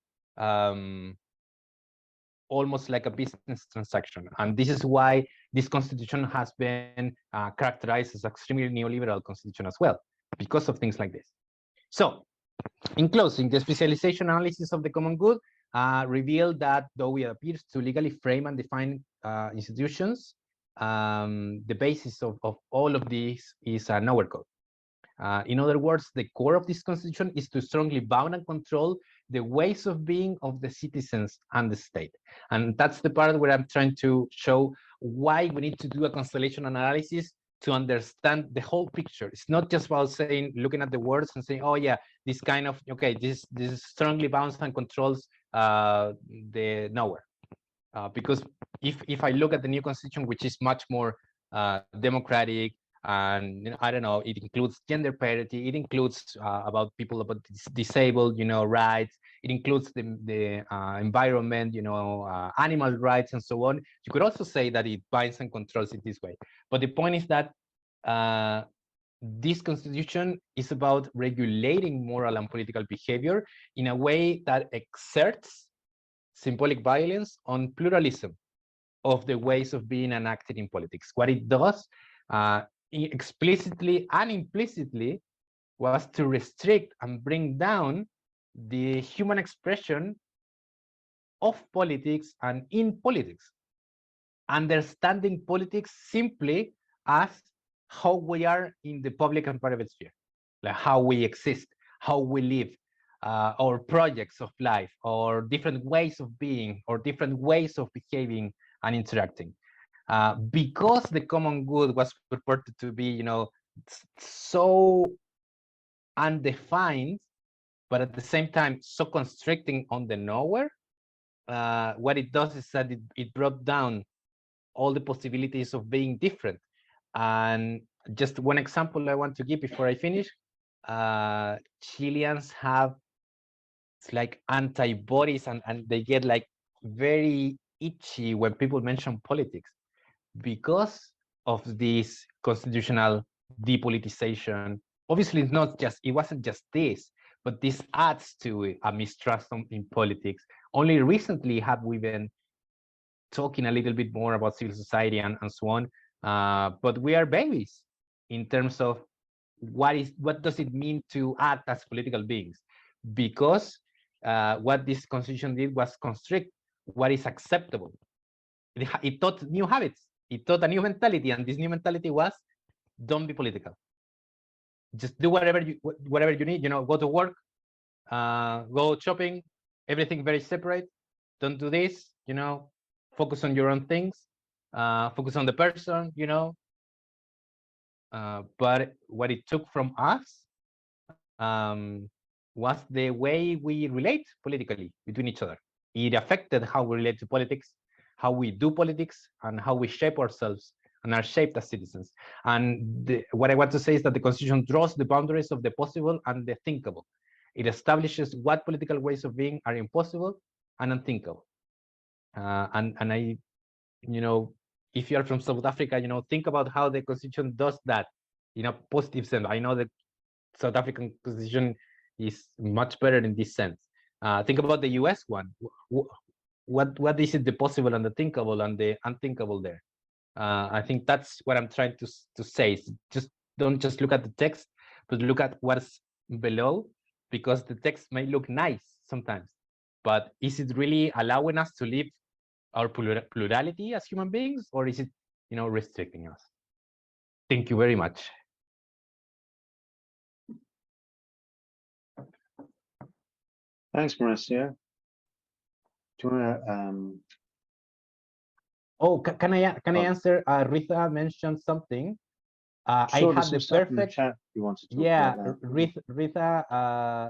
almost like a business transaction. And this is why this constitution has been characterized as extremely neoliberal constitution as well, because of things like this. So, in closing, the specialization analysis of the common good revealed that though it appears to legally frame and define institutions, the basis of all of these is a nowhere code. In other words, the core of this constitution is to strongly bound and control the ways of being of the citizens and the state. And that's the part where I'm trying to show why we need to do a constellation analysis to understand the whole picture. It's not just about saying, looking at the words and saying, oh yeah, this kind of, okay, this strongly bounds and controls the nowhere. Because if I look at the new constitution, which is much more democratic, and I don't know, it includes gender parity, it includes about people about disabled, rights, it includes the environment, animal rights and so on. You could also say that it binds and controls it this way. But the point is that this constitution is about regulating moral and political behavior in a way that exerts symbolic violence on pluralism of the ways of being enacted in politics. What it does explicitly and implicitly was to restrict and bring down the human expression of politics and in politics, understanding politics simply as how we are in the public and private sphere, like how we exist, how we live, or projects of life, or different ways of being, or different ways of behaving and interacting. Because the common good was purported to be, so undefined, but at the same time so constricting on the nowhere, what it does is that it brought down all the possibilities of being different. And just one example I want to give before I finish, Chileans have like antibodies, and they get like very itchy when people mention politics because of this constitutional depoliticization. Obviously, it's not just, it wasn't just this, but this adds to a mistrust in politics. Only recently have we been talking a little bit more about civil society and so on, but we are babies in terms of what does it mean to act as political beings, because what this constitution did was constrict what is acceptable. It taught new habits, it taught a new mentality, and this new mentality was, don't be political, just do whatever you need, go to work, go shopping, everything very separate, don't do this, focus on your own things, focus on the person, but what it took from us was the way we relate politically between each other. It affected how we relate to politics, how we do politics, and how we shape ourselves and are shaped as citizens. And what I want to say is that the Constitution draws the boundaries of the possible and the thinkable. It establishes what political ways of being are impossible and unthinkable. And I, if you are from South Africa, think about how the Constitution does that in a positive sense. I know that South African Constitution is much better in this sense. Think about the US one. What is it, the possible and the thinkable and the unthinkable there? I think that's what I'm trying to say. Just don't just look at the text, but look at what's below, because the text may look nice sometimes, but is it really allowing us to live our plurality as human beings, or is it, restricting us? Thank you very much. Thanks, Mauricio. Do you want to? Oh, can I answer? Rita mentioned something. Sure, I had the perfect chat you want to talk about. that.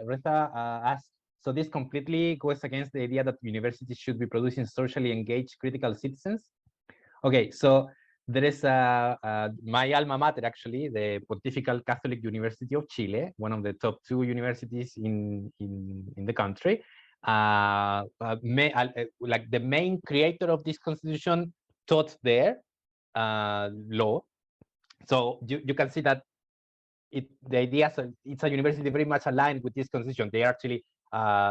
Rita asked. So this completely goes against the idea that universities should be producing socially engaged critical citizens. Okay, so there is my alma mater, actually, the Pontifical Catholic University of Chile, one of the top 2 universities in the country. Like the main creator of this constitution taught there law. So you can see that the idea is it's a university very much aligned with this constitution. They actually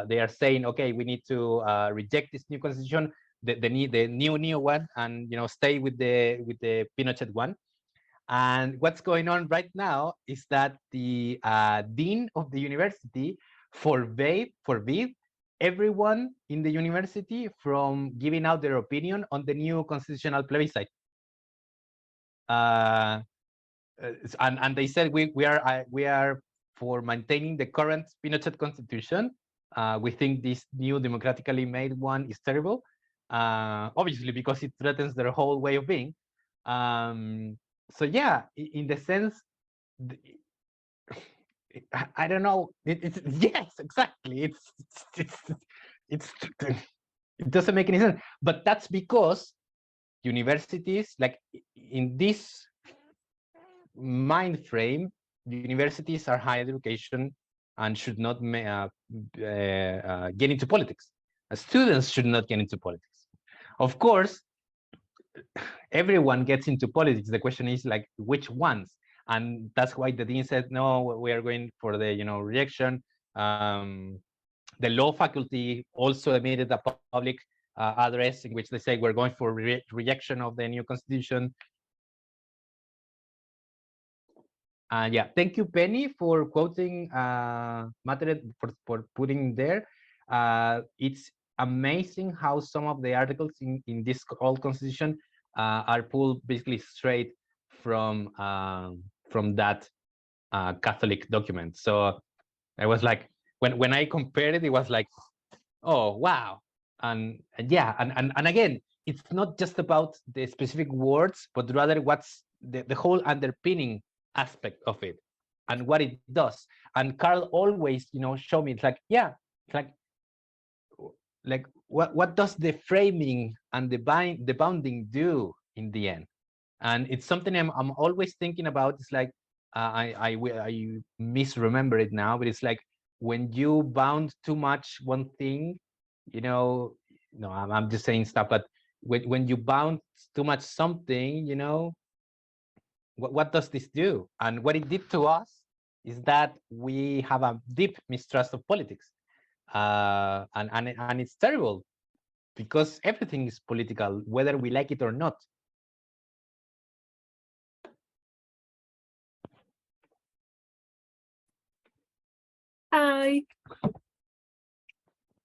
they are saying, okay, we need to reject this new constitution, the new one, and stay with the Pinochet one. And what's going on right now is that the dean of the university forbid everyone in the university from giving out their opinion on the new constitutional plebiscite. And they said we are for maintaining the current Pinochet constitution. We think this new democratically made one is terrible, obviously because it threatens their whole way of being. So yeah, in the sense, I don't know. It's yes, exactly. It's it doesn't make any sense. But that's because universities, like in this mind frame, universities are higher education and should not get into politics. Students should not get into politics. Of course, everyone gets into politics. The question is like which ones, and that's why the dean said no. We are going for the rejection. The law faculty also emitted a public address in which they say we're going for rejection of the new constitution. Yeah, thank you, Penny, for quoting material for putting there. It's amazing how some of the articles in this old constitution are pulled basically straight from that Catholic document. So I was like, when I compared it, it was like, oh wow, and yeah, and again, it's not just about the specific words, but rather what's the whole underpinning aspect of it and what it does. And Carl always show me, it's like, yeah, it's like what does the framing and the bounding do in the end? And it's something I'm always thinking about. It's like I misremember it now, but it's like when you bound too much one thing, no, I'm just saying stuff, but when you bound too much something, what does this do? And what it did to us is that we have a deep mistrust of politics, and it's terrible because everything is political, whether we like it or not. Hi.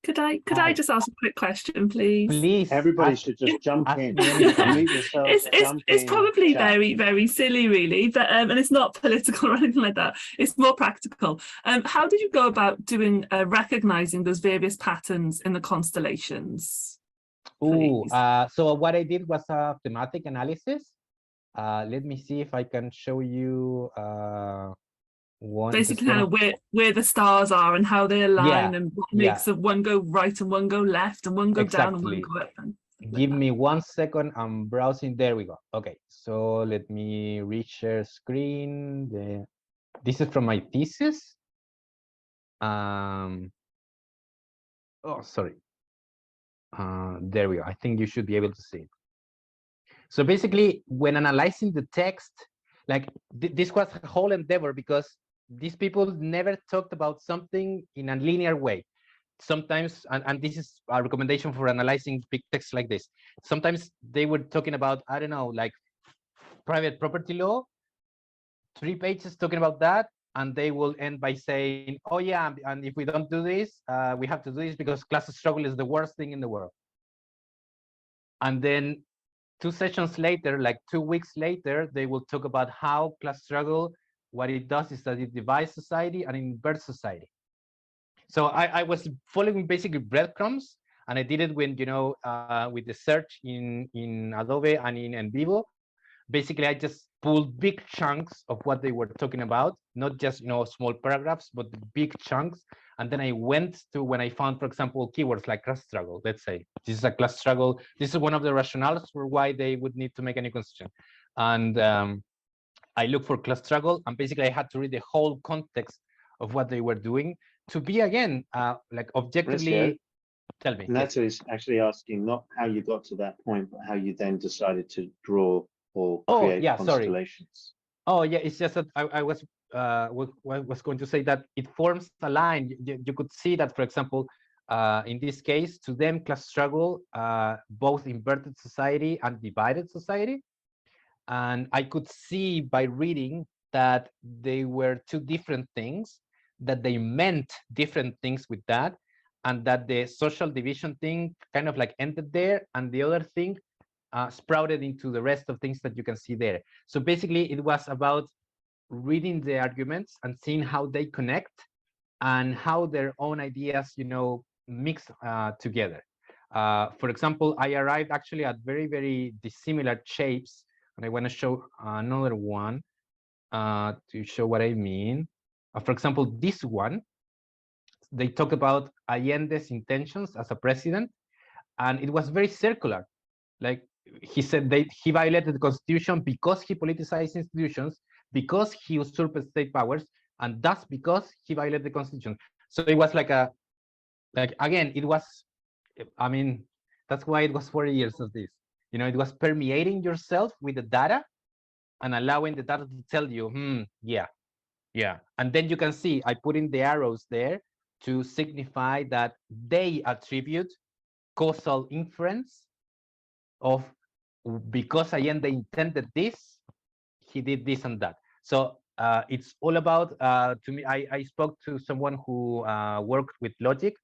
Could I just ask a quick question, please? Please. Everybody should just jump in. Unmute yourself, It's probably chat. very, very silly, really, but and it's not political or anything like that. It's more practical. How did you go about doing recognizing those various patterns in the constellations? So what I did was a thematic analysis. Let me see if I can show you one. Basically, kind of where the stars are and how they align, and what makes one go right and one go left and one go down and one go up. Give me 1 second. I'm browsing. There we go. Okay, so let me reshare screen. This is from my thesis. Oh, sorry. There we go. I think you should be able to see it. So basically, when analyzing the text, like this was a whole endeavor because these people never talked about something in a linear way. Sometimes, and this is a recommendation for analyzing big texts like this, sometimes they were talking about, I don't know, like private property law, 3 pages talking about that, and they will end by saying, oh yeah, and if we don't do this, we have to do this because class struggle is the worst thing in the world. And then 2 sessions later, like 2 weeks later, they will talk about how class struggle, what it does is that it divides society and inverts society. So I was following basically breadcrumbs, and I did it when, with the search in Adobe and in Vivo. Basically, I just pulled big chunks of what they were talking about, not just, small paragraphs, but big chunks. And then I went to when I found, for example, keywords like class struggle. Let's say this is a class struggle. This is one of the rationales for why they would need to make a new constitution. And I looked for class struggle, and basically I had to read the whole context of what they were doing to be, again, like objectively. Mauricio, tell me. Nato is actually asking not how you got to that point, but how you then decided to draw or create constellations. Oh yeah, it's just that I was going to say that it forms a line. You could see that, for example, in this case, to them, class struggle both inverted society and divided society. And I could see by reading that they were 2 different things, that they meant different things with that, and that the social division thing kind of like ended there, and the other thing sprouted into the rest of things that you can see there. So basically, it was about reading the arguments and seeing how they connect and how their own ideas, mix together. For example, I arrived actually at very, very dissimilar shapes, and I want to show another one to show what I mean. For example, this one, they talk about Allende's intentions as a president, and it was very circular. Like he said, he violated the constitution because he politicized institutions, because he usurped state powers, and that's because he violated the constitution. So it was like again, it was, I mean, that's why it was 40 years of this. It was permeating yourself with the data and allowing the data to tell you, yeah. And then you can see, I put in the arrows there to signify that they attribute causal inference of, because Allende intended this, he did this and that. So it's all about, to me, I spoke to someone who worked with logic,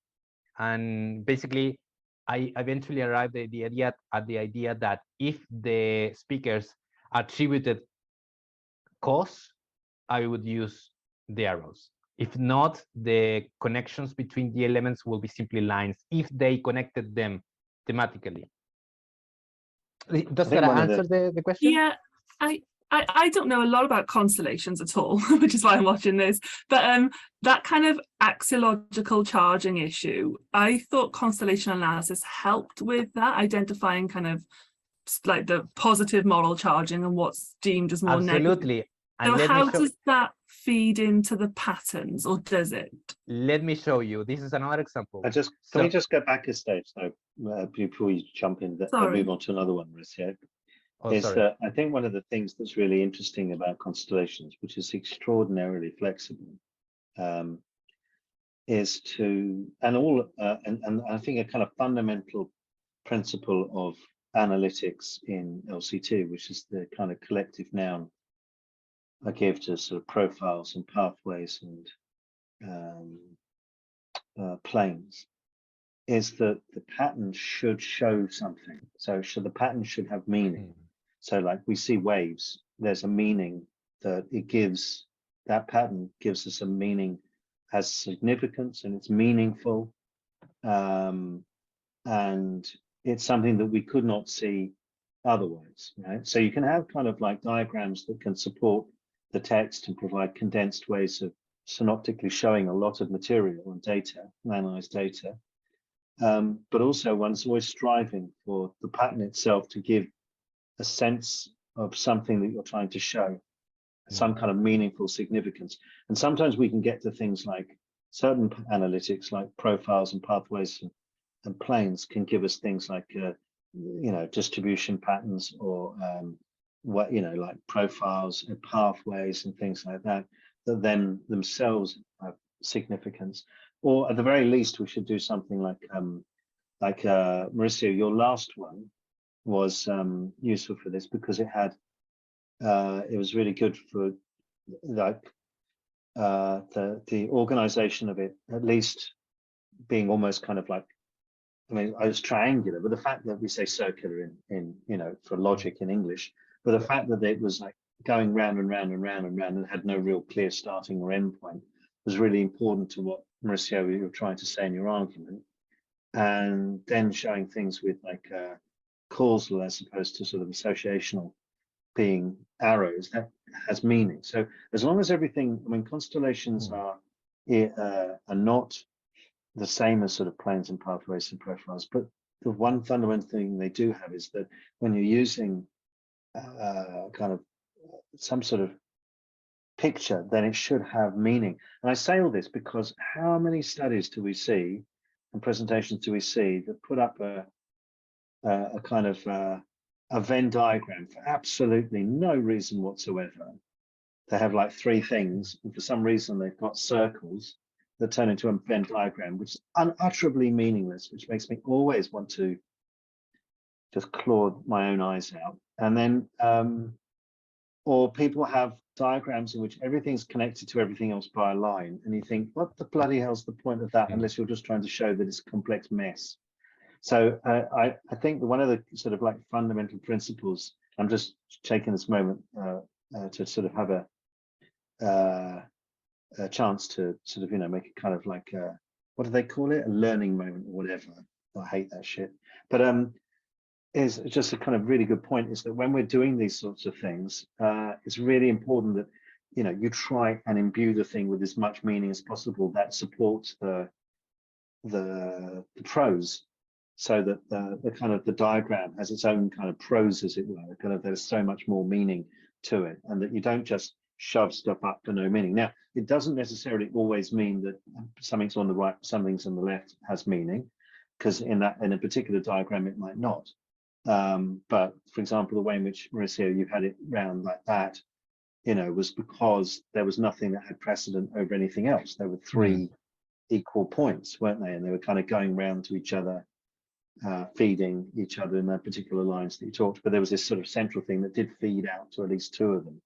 and basically I eventually arrived at the idea that if the speakers attributed cause, I would use the arrows. If not, the connections between the elements will be simply lines if they connected them thematically. Does that answer the question? Yeah, I don't know a lot about constellations at all, which is why I'm watching this. But that kind of axiological charging issue, I thought constellation analysis helped with that, identifying kind of like the positive moral charging and what's deemed as more Absolutely. negative. And so how does that feed into the patterns, or does it? Let me show you. This is another example. Can we just go back a stage though, before you jump in, move on to another one, Mauricio? That I think one of the things that's really interesting about constellations, which is extraordinarily flexible, is to, and I think a kind of fundamental principle of analytics in LCT, which is the kind of collective noun I give to sort of profiles and pathways and planes, is that the pattern should show something. So the pattern should have meaning. So like we see waves, there's a meaning that it gives, that pattern gives us a meaning, has significance, and it's meaningful. And it's something that we could not see otherwise, right? So you can have kind of like diagrams that can support the text and provide condensed ways of synoptically showing a lot of material and data, analyzed data. But also one's always striving for the pattern itself to give a sense of something that you're trying to show, some kind of meaningful significance. And sometimes we can get to things like certain analytics, like profiles and pathways and planes, can give us things like, distribution patterns, or like profiles and pathways and things like that, that then themselves have significance. Or at the very least, we should do something like Mauricio, your last one was useful for this, because it had it was really good for like the organization of it, at least being almost kind of like, I mean, I was triangular, but the fact that we say circular in for logic in English, but the fact that it was like going round and round and round and round and had no real clear starting or end point was really important to what, Mauricio, you were trying to say in your argument. And then showing things with like causal as opposed to sort of associational, being arrows, that has meaning. So as long as everything, I mean, constellations are not the same as sort of planes and pathways and profiles, but the one fundamental thing they do have is that when you're using kind of some sort of picture, then it should have meaning. And I say all this because how many studies do we see and presentations do we see that put up a kind of a Venn diagram for absolutely no reason whatsoever? They have like three things, and for some reason they've got circles that turn into a Venn diagram, which is unutterably meaningless, which makes me always want to just claw my own eyes out. And then, or people have diagrams in which everything's connected to everything else by a line, and you think, what the bloody hell's the point of that, unless you're just trying to show that it's a complex mess. So I think one of the sort of like fundamental principles, I'm just taking this moment to sort of have a chance to sort of, you know, make it kind of like, what do they call it? A learning moment or whatever. I hate that shit. But is just a kind of really good point is that when we're doing these sorts of things, it's really important that, you know, you try and imbue the thing with as much meaning as possible that supports the prose, so that the kind of the diagram has its own kind of prose, as it were. Kind of there's so much more meaning to it, and that you don't just shove stuff up for no meaning. Now, it doesn't necessarily always mean that something's on the right, something's on the left has meaning, because in a particular diagram it might not. But for example, the way in which, Mauricio, you've had it round like that, you know, was because there was nothing that had precedent over anything else. There were three equal points, weren't they? And they were kind of going round to each other, feeding each other in that particular lines that you talked. But there was this sort of central thing that did feed out to at least two of them,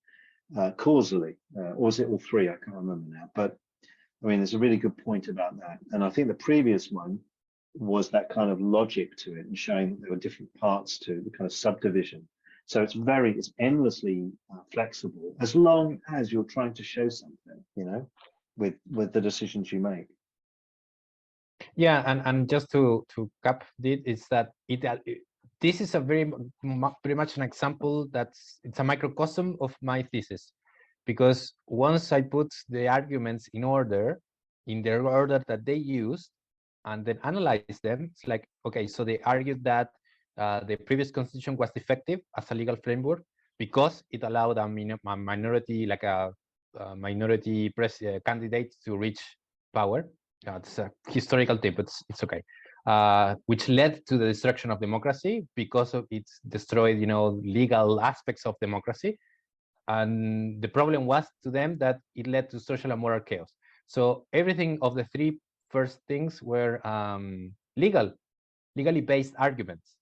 causally, or was it all three? I can't remember now. But I mean, there's a really good point about that. And I think the previous one was that kind of logic to it and showing that there were different parts to the kind of subdivision. So it's endlessly flexible, as long as you're trying to show something, you know, with the decisions you make. Yeah, and just to cap it, is that this is a pretty much an example it's a microcosm of my thesis, because once I put the arguments in the order that they used, and then analyze them, it's like, okay, so they argued that the previous constitution was defective as a legal framework because it allowed a minority, like a minority candidate to reach power. It's a historical tip, but it's okay. Which led to the destruction of democracy because of it destroyed, you know, legal aspects of democracy. And the problem was to them that it led to social and moral chaos. So everything of the three first things were legally based arguments.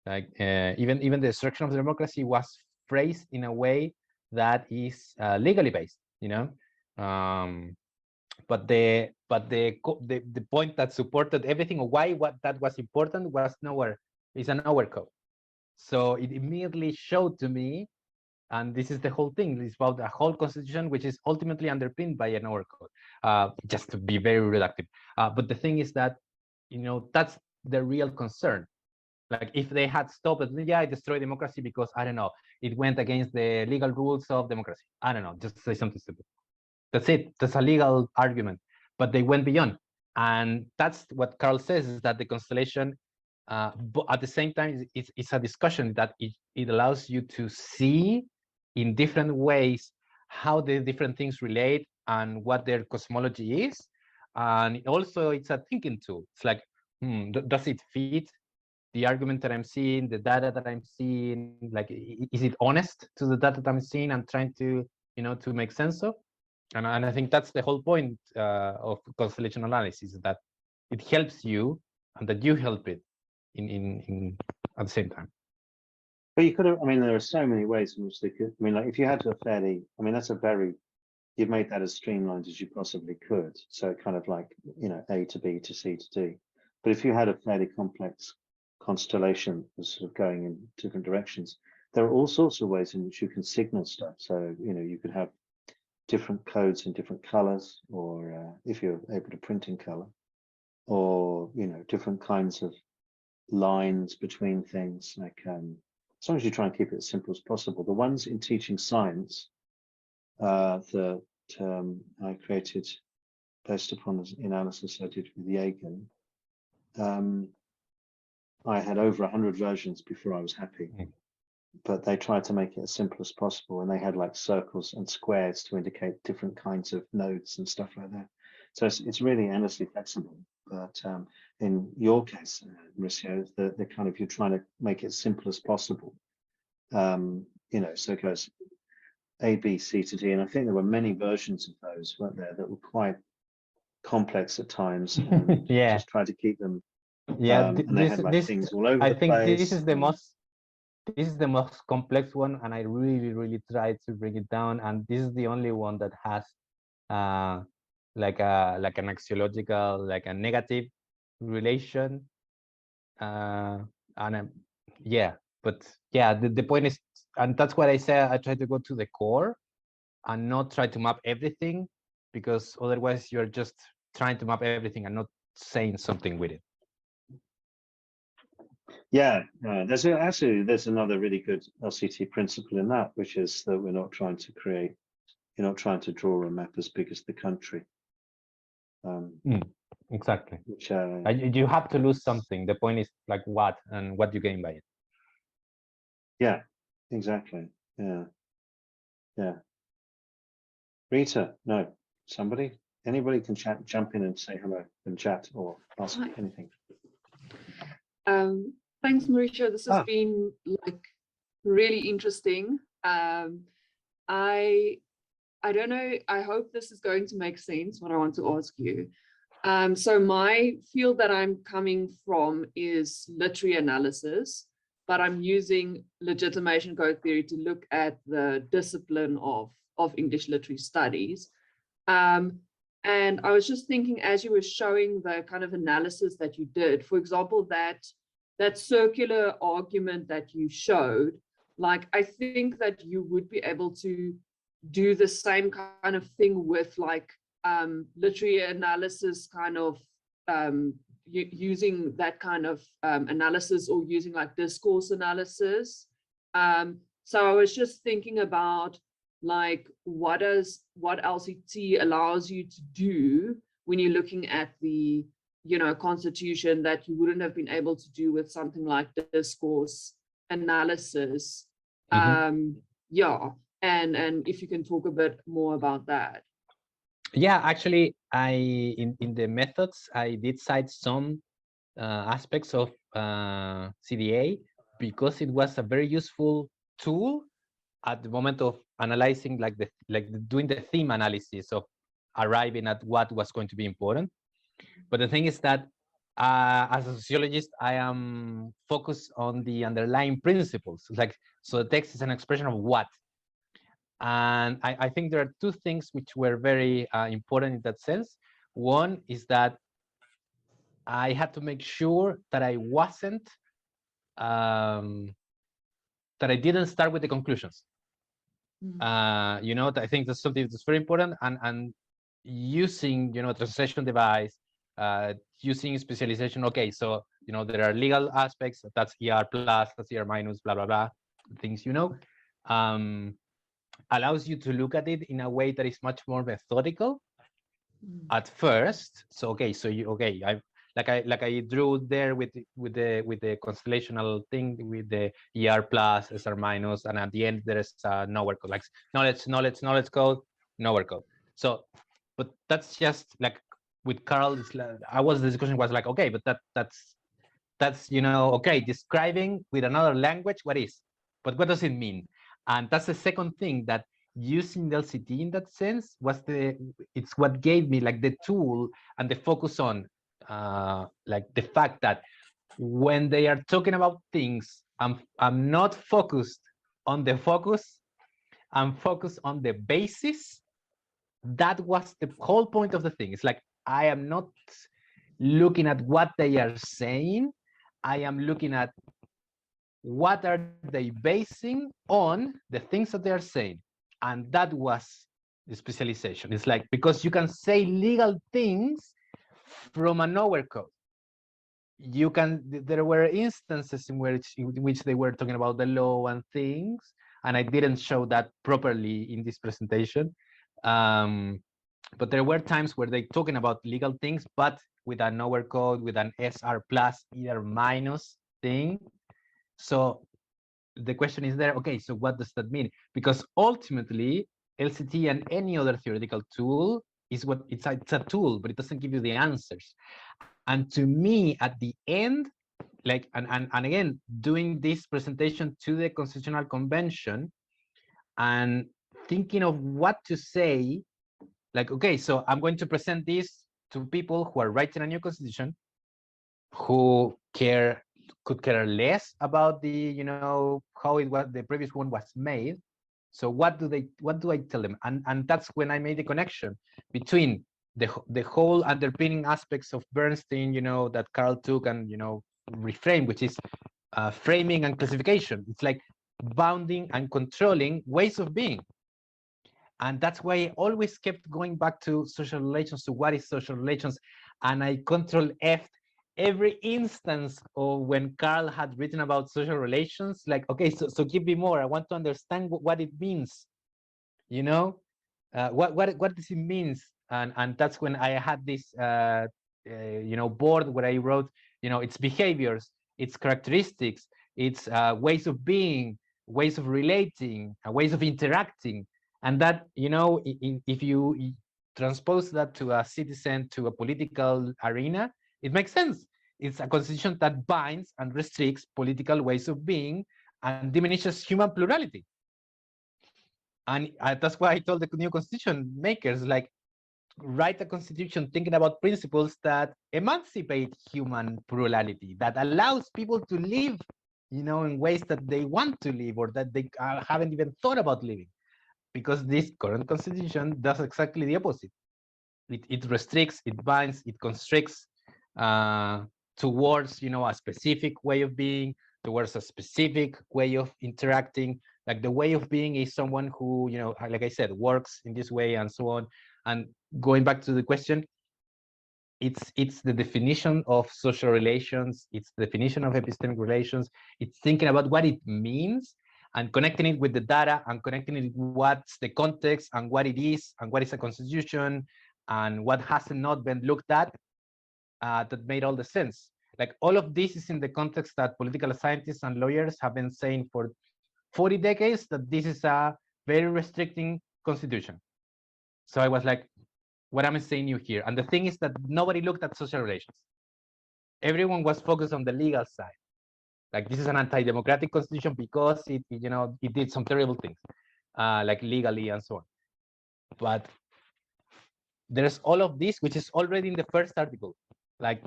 Like even the destruction of democracy was phrased in a way that is legally based, you know. But the point that supported everything, or why that was important, was nowhere. It's a nowhere code. So it immediately showed to me, and this is the whole thing. It's about a whole constitution, which is ultimately underpinned by a nowhere code. Just to be very reductive. But the thing is that, you know, that's the real concern. Like if they had stopped it, yeah, I destroyed democracy because, I don't know, it went against the legal rules of democracy. I don't know, just say something stupid. That's it. That's a legal argument. But they went beyond. And that's what Carl says, is that the constellation, but at the same time, it's a discussion that it allows you to see in different ways how the different things relate and what their cosmology is. And also it's a thinking tool. It's like, does it fit the argument that I'm seeing, the data that I'm seeing? Like, is it honest to the data that I'm seeing and trying to, you know, to make sense of? And I think that's the whole point of constellation analysis, that it helps you and that you help it in at the same time. But you could have, I mean, there are so many ways in which they could, I mean, like if you had a fairly, I mean, that's a very, you've made that as streamlined as you possibly could. So kind of like, you know, A to B to C to D. But if you had a fairly complex constellation that's sort of going in different directions, there are all sorts of ways in which you can signal stuff. So, you know, you could have different codes in different colors, or if you're able to print in color, or, you know, different kinds of lines between things, like as long as you try and keep it as simple as possible. The ones in teaching science that I created based upon the analysis I did with Jagen, I had over 100 versions before I was happy. But they tried to make it as simple as possible, and they had like circles and squares to indicate different kinds of nodes and stuff like that. So it's really endlessly flexible. But in your case, Mauricio, the kind of, you're trying to make it as simple as possible. You know, so it goes A, B, C to D, and I think there were many versions of those, weren't there, that were quite complex at times. And yeah, just tried to keep them. Yeah, and they had like things all over I the think place. this is the most complex one, and I really tried to bring it down. And this is the only one that has like an axiological, like a negative relation and yeah, but yeah, the point is, and that's what I said, I try to go to the core and not try to map everything, because otherwise you're just trying to map everything and not saying something with it. Yeah, there's another really good LCT principle in that, which is that we're not trying to create, you're not trying to draw a map as big as the country. Exactly. Which you have to lose something. The point is like what, and what you gain by it. yeah, exactly. Yeah, yeah. Rita, no, anybody can jump in and say hello and chat or ask anything. Thanks, Mauricio. This has been like really interesting. I don't know. I hope this is going to make sense, what I want to ask you. So my field that I'm coming from is literary analysis, but I'm using legitimation code theory to look at the discipline of English literary studies. And I was just thinking, as you were showing the kind of analysis that you did, for example, that circular argument that you showed, like, I think that you would be able to do the same kind of thing with like literary analysis, kind of using that kind of analysis, or using like discourse analysis. So I was just thinking about like what LCT allows you to do when you're looking at the, you know, constitution, that you wouldn't have been able to do with something like discourse analysis. Yeah, and if you can talk a bit more about that. Yeah, actually, in the methods, I did cite some aspects of CDA, because it was a very useful tool at the moment of analyzing, doing the theme analysis of arriving at what was going to be important. But the thing is that as a sociologist, I am focused on the underlying principles. Like, so the text is an expression of what. And I think there are two things which were very important in that sense. One is that I had to make sure that I wasn't, that I didn't start with the conclusions. You know, I think that's something that's very important, and using, you know, translation device, using specialization. Okay, so, you know, there are legal aspects, that's ER plus, that's ER minus, blah, blah, blah, things, you know, allows you to look at it in a way that is much more methodical at first. So, okay, so I drew there with the constellational thing, with the ER plus, SR minus, and at the end there is nowhere code, like knowledge code, nowhere code. So, but that's just like with Carl. It's like, the discussion was like, okay, but that's you know, okay, describing with another language what is, but what does it mean? And that's the second thing, that using the LCT in that sense it's what gave me like the tool and the focus on like the fact that when they are talking about things, I'm not focused on the focus, I'm focused on the basis. That was the whole point of the thing. It's like, I am not looking at what they are saying, I am looking at what are they basing on the things that they are saying. And that was the specialization. It's like, because you can say legal things from a nowhere code. You can, there were instances in which they were talking about the law and things, and I didn't show that properly in this presentation. But there were times where they're talking about legal things, but with a nowhere code, with an SR plus, either minus thing. So the question is there, okay, so what does that mean? Because ultimately, LCT and any other theoretical tool is what it's a tool, but it doesn't give you the answers. And to me, at the end, like, and again, doing this presentation to the Constitutional Convention and thinking of what to say, like, okay, so I'm going to present this to people who are writing a new constitution, who could care less about the, you know, how it was, the previous one was made. So what do I tell them? And that's when I made the connection between the whole underpinning aspects of Bernstein, you know, that Carl took and, you know, reframe, which is framing and classification. It's like bounding and controlling ways of being. And that's why I always kept going back to social relations, to what is social relations. And I control F every instance of when Carl had written about social relations, like, okay, so give me more. I want to understand what it means, you know, what does it means? And that's when I had this, you know, board where I wrote, you know, its behaviors, its characteristics, its ways of being, ways of relating, ways of interacting. And that, you know, if you transpose that to a citizen, to a political arena, it makes sense. It's a constitution that binds and restricts political ways of being and diminishes human plurality. And that's why I told the new constitution makers, like, write a constitution thinking about principles that emancipate human plurality, that allows people to live, you know, in ways that they want to live or that they haven't even thought about living. Because this current constitution does exactly the opposite. It restricts, it binds, it constricts towards, you know, a specific way of being, towards a specific way of interacting. Like the way of being is someone who, you know, like I said, works in this way and so on. And going back to the question, it's the definition of social relations, it's the definition of epistemic relations, it's thinking about what it means and connecting it with the data and connecting it with what's the context and what it is and what is a constitution and what has not been looked at, that made all the sense. Like all of this is in the context that political scientists and lawyers have been saying for 40 decades that this is a very restricting constitution. So I was like, what am I saying new here? And the thing is that nobody looked at social relations. Everyone was focused on the legal side. Like this is an anti-democratic constitution because it, you know, it did some terrible things, like legally and so on. But there's all of this, which is already in the first article. Like,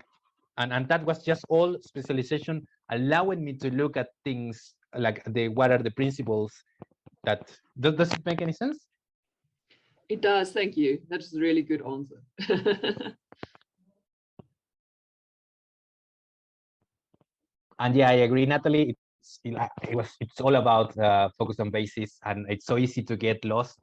and that was just all specialization, allowing me to look at things like what are the principles that, does it make any sense? It does, thank you. That's a really good answer. And yeah, I agree, Natalie. It's all about focus on basis, and it's so easy to get lost.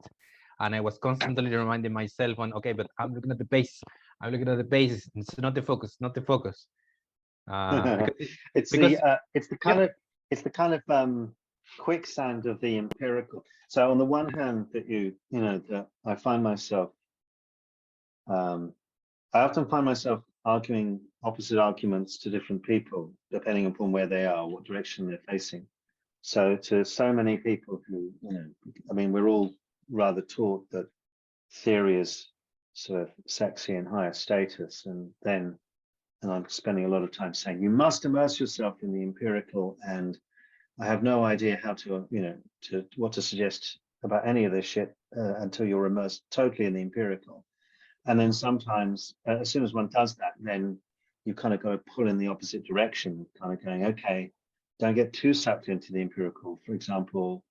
And I was constantly reminding myself on, okay, but I'm looking at the base. I'm looking at the basis. It's not the focus, not the focus. It's the kind of quicksand of the empirical. So on the one hand, that I find myself, I often find myself arguing opposite arguments to different people, depending upon where they are, what direction they're facing. So to so many people who, I mean, we're all rather taught that theory is sort of sexy and higher status, and I'm spending a lot of time saying you must immerse yourself in the empirical, and I have no idea how to, what to suggest about any of this shit until you're immersed totally in the empirical. And then sometimes, as soon as one does that, then you kind of got to pull in the opposite direction, kind of going, okay, don't get too sucked into the empirical. For example,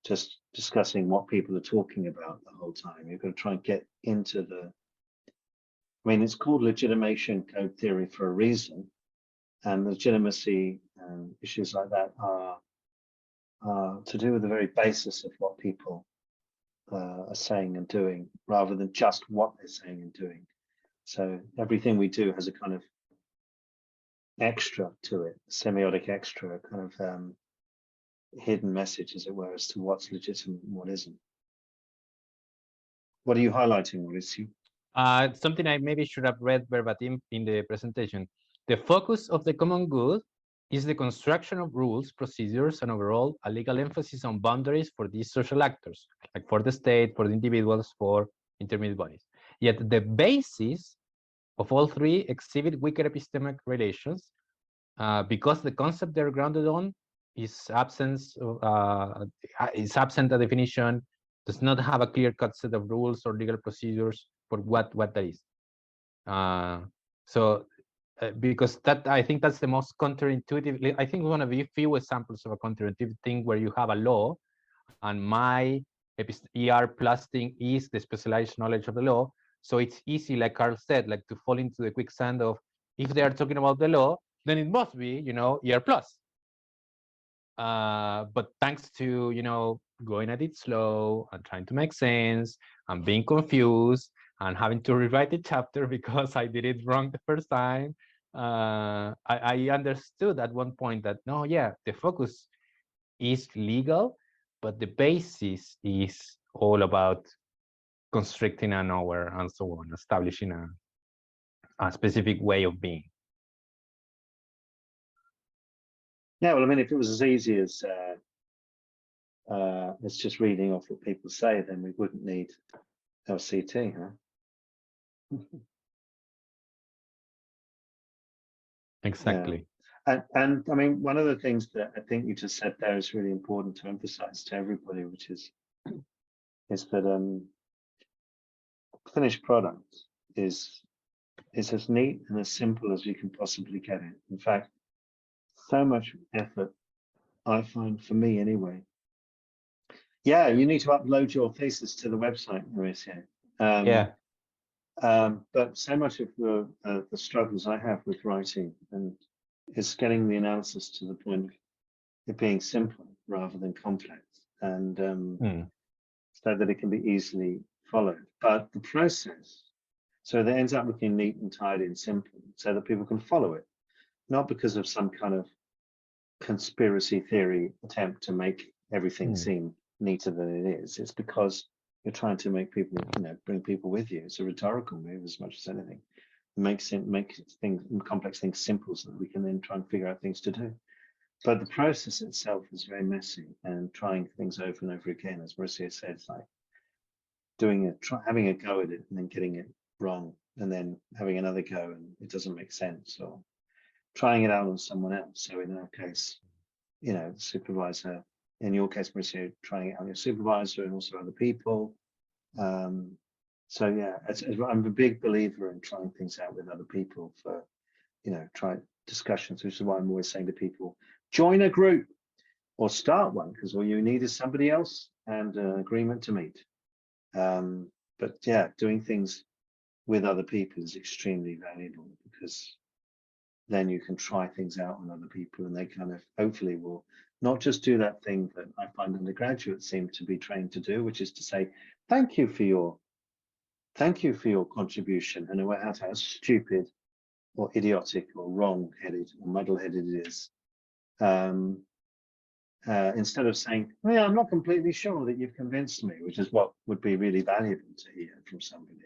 just discussing what people are talking about the whole time. You've got to try and get into I mean, it's called legitimation code theory for a reason. And legitimacy and issues like that are to do with the very basis of what people are saying and doing, rather than just what they're saying and doing. So everything we do has a kind of extra to it, semiotic extra, kind of hidden message, as it were, as to what's legitimate and what isn't. What are you highlighting, Mauricio? Something I maybe should have read verbatim in the presentation. The focus of the common good is the construction of rules, procedures, and overall a legal emphasis on boundaries for these social actors, like for the state, for the individuals, for intermediate bodies. Yet the basis of all three exhibit weaker epistemic relations because the concept they're grounded on is absent a definition, does not have a clear-cut set of rules or legal procedures for what that is. Because that, I think that's the most counterintuitive. I think one of the few examples of a counterintuitive thing where you have a law, and my ER plus thing is the specialized knowledge of the law. So it's easy, like Carl said, like to fall into the quicksand of, if they are talking about the law, then it must be, ER plus. But thanks to, going at it slow and trying to make sense and being confused and having to rewrite the chapter because I did it wrong the first time, I understood at one point that, no, yeah, the focus is legal, but the basis is all about constricting an hour and so on, establishing a specific way of being. Yeah, well, I mean, if it was as easy as it's just reading off what people say, then we wouldn't need LCT, huh? Exactly. Yeah. And I mean, one of the things that I think you just said there is really important to emphasize to everybody, which is that finished product is as neat and as simple as you can possibly get it. In fact, so much effort, I find, for me anyway. Yeah, you need to upload your thesis to the website, Mauricio. Yeah. But so much of the struggles I have with writing and is getting the analysis to the point of it being simple rather than complex, and so that it can be easily followed. But the process, so that ends up looking neat and tidy and simple, so that people can follow it, not because of some kind of conspiracy theory attempt to make everything seem neater than it is. It's because you're trying to make people, bring people with you. It's a rhetorical move as much as anything. Make things, complex things simple, so that we can then try and figure out things to do. But the process itself is very messy, and trying things over and over again, as Mauricio said, it's like having a go at it and then getting it wrong, and then having another go and it doesn't make sense, or trying it out on someone else. So in our case, the supervisor, in your case, Mauricio, trying it on your supervisor and also other people. So yeah, I'm a big believer in trying things out with other people for, try discussions, which is why I'm always saying to people, join a group or start one, because all you need is somebody else and an agreement to meet. But yeah, doing things with other people is extremely valuable, because then you can try things out on other people, and they kind of hopefully will not just do that thing that I find undergraduates seem to be trained to do, which is to say, thank you for your contribution, and no matter how stupid or idiotic or wrong-headed or muddle-headed it is. Instead of saying, well, yeah, I'm not completely sure that you've convinced me, which is what would be really valuable to hear from somebody.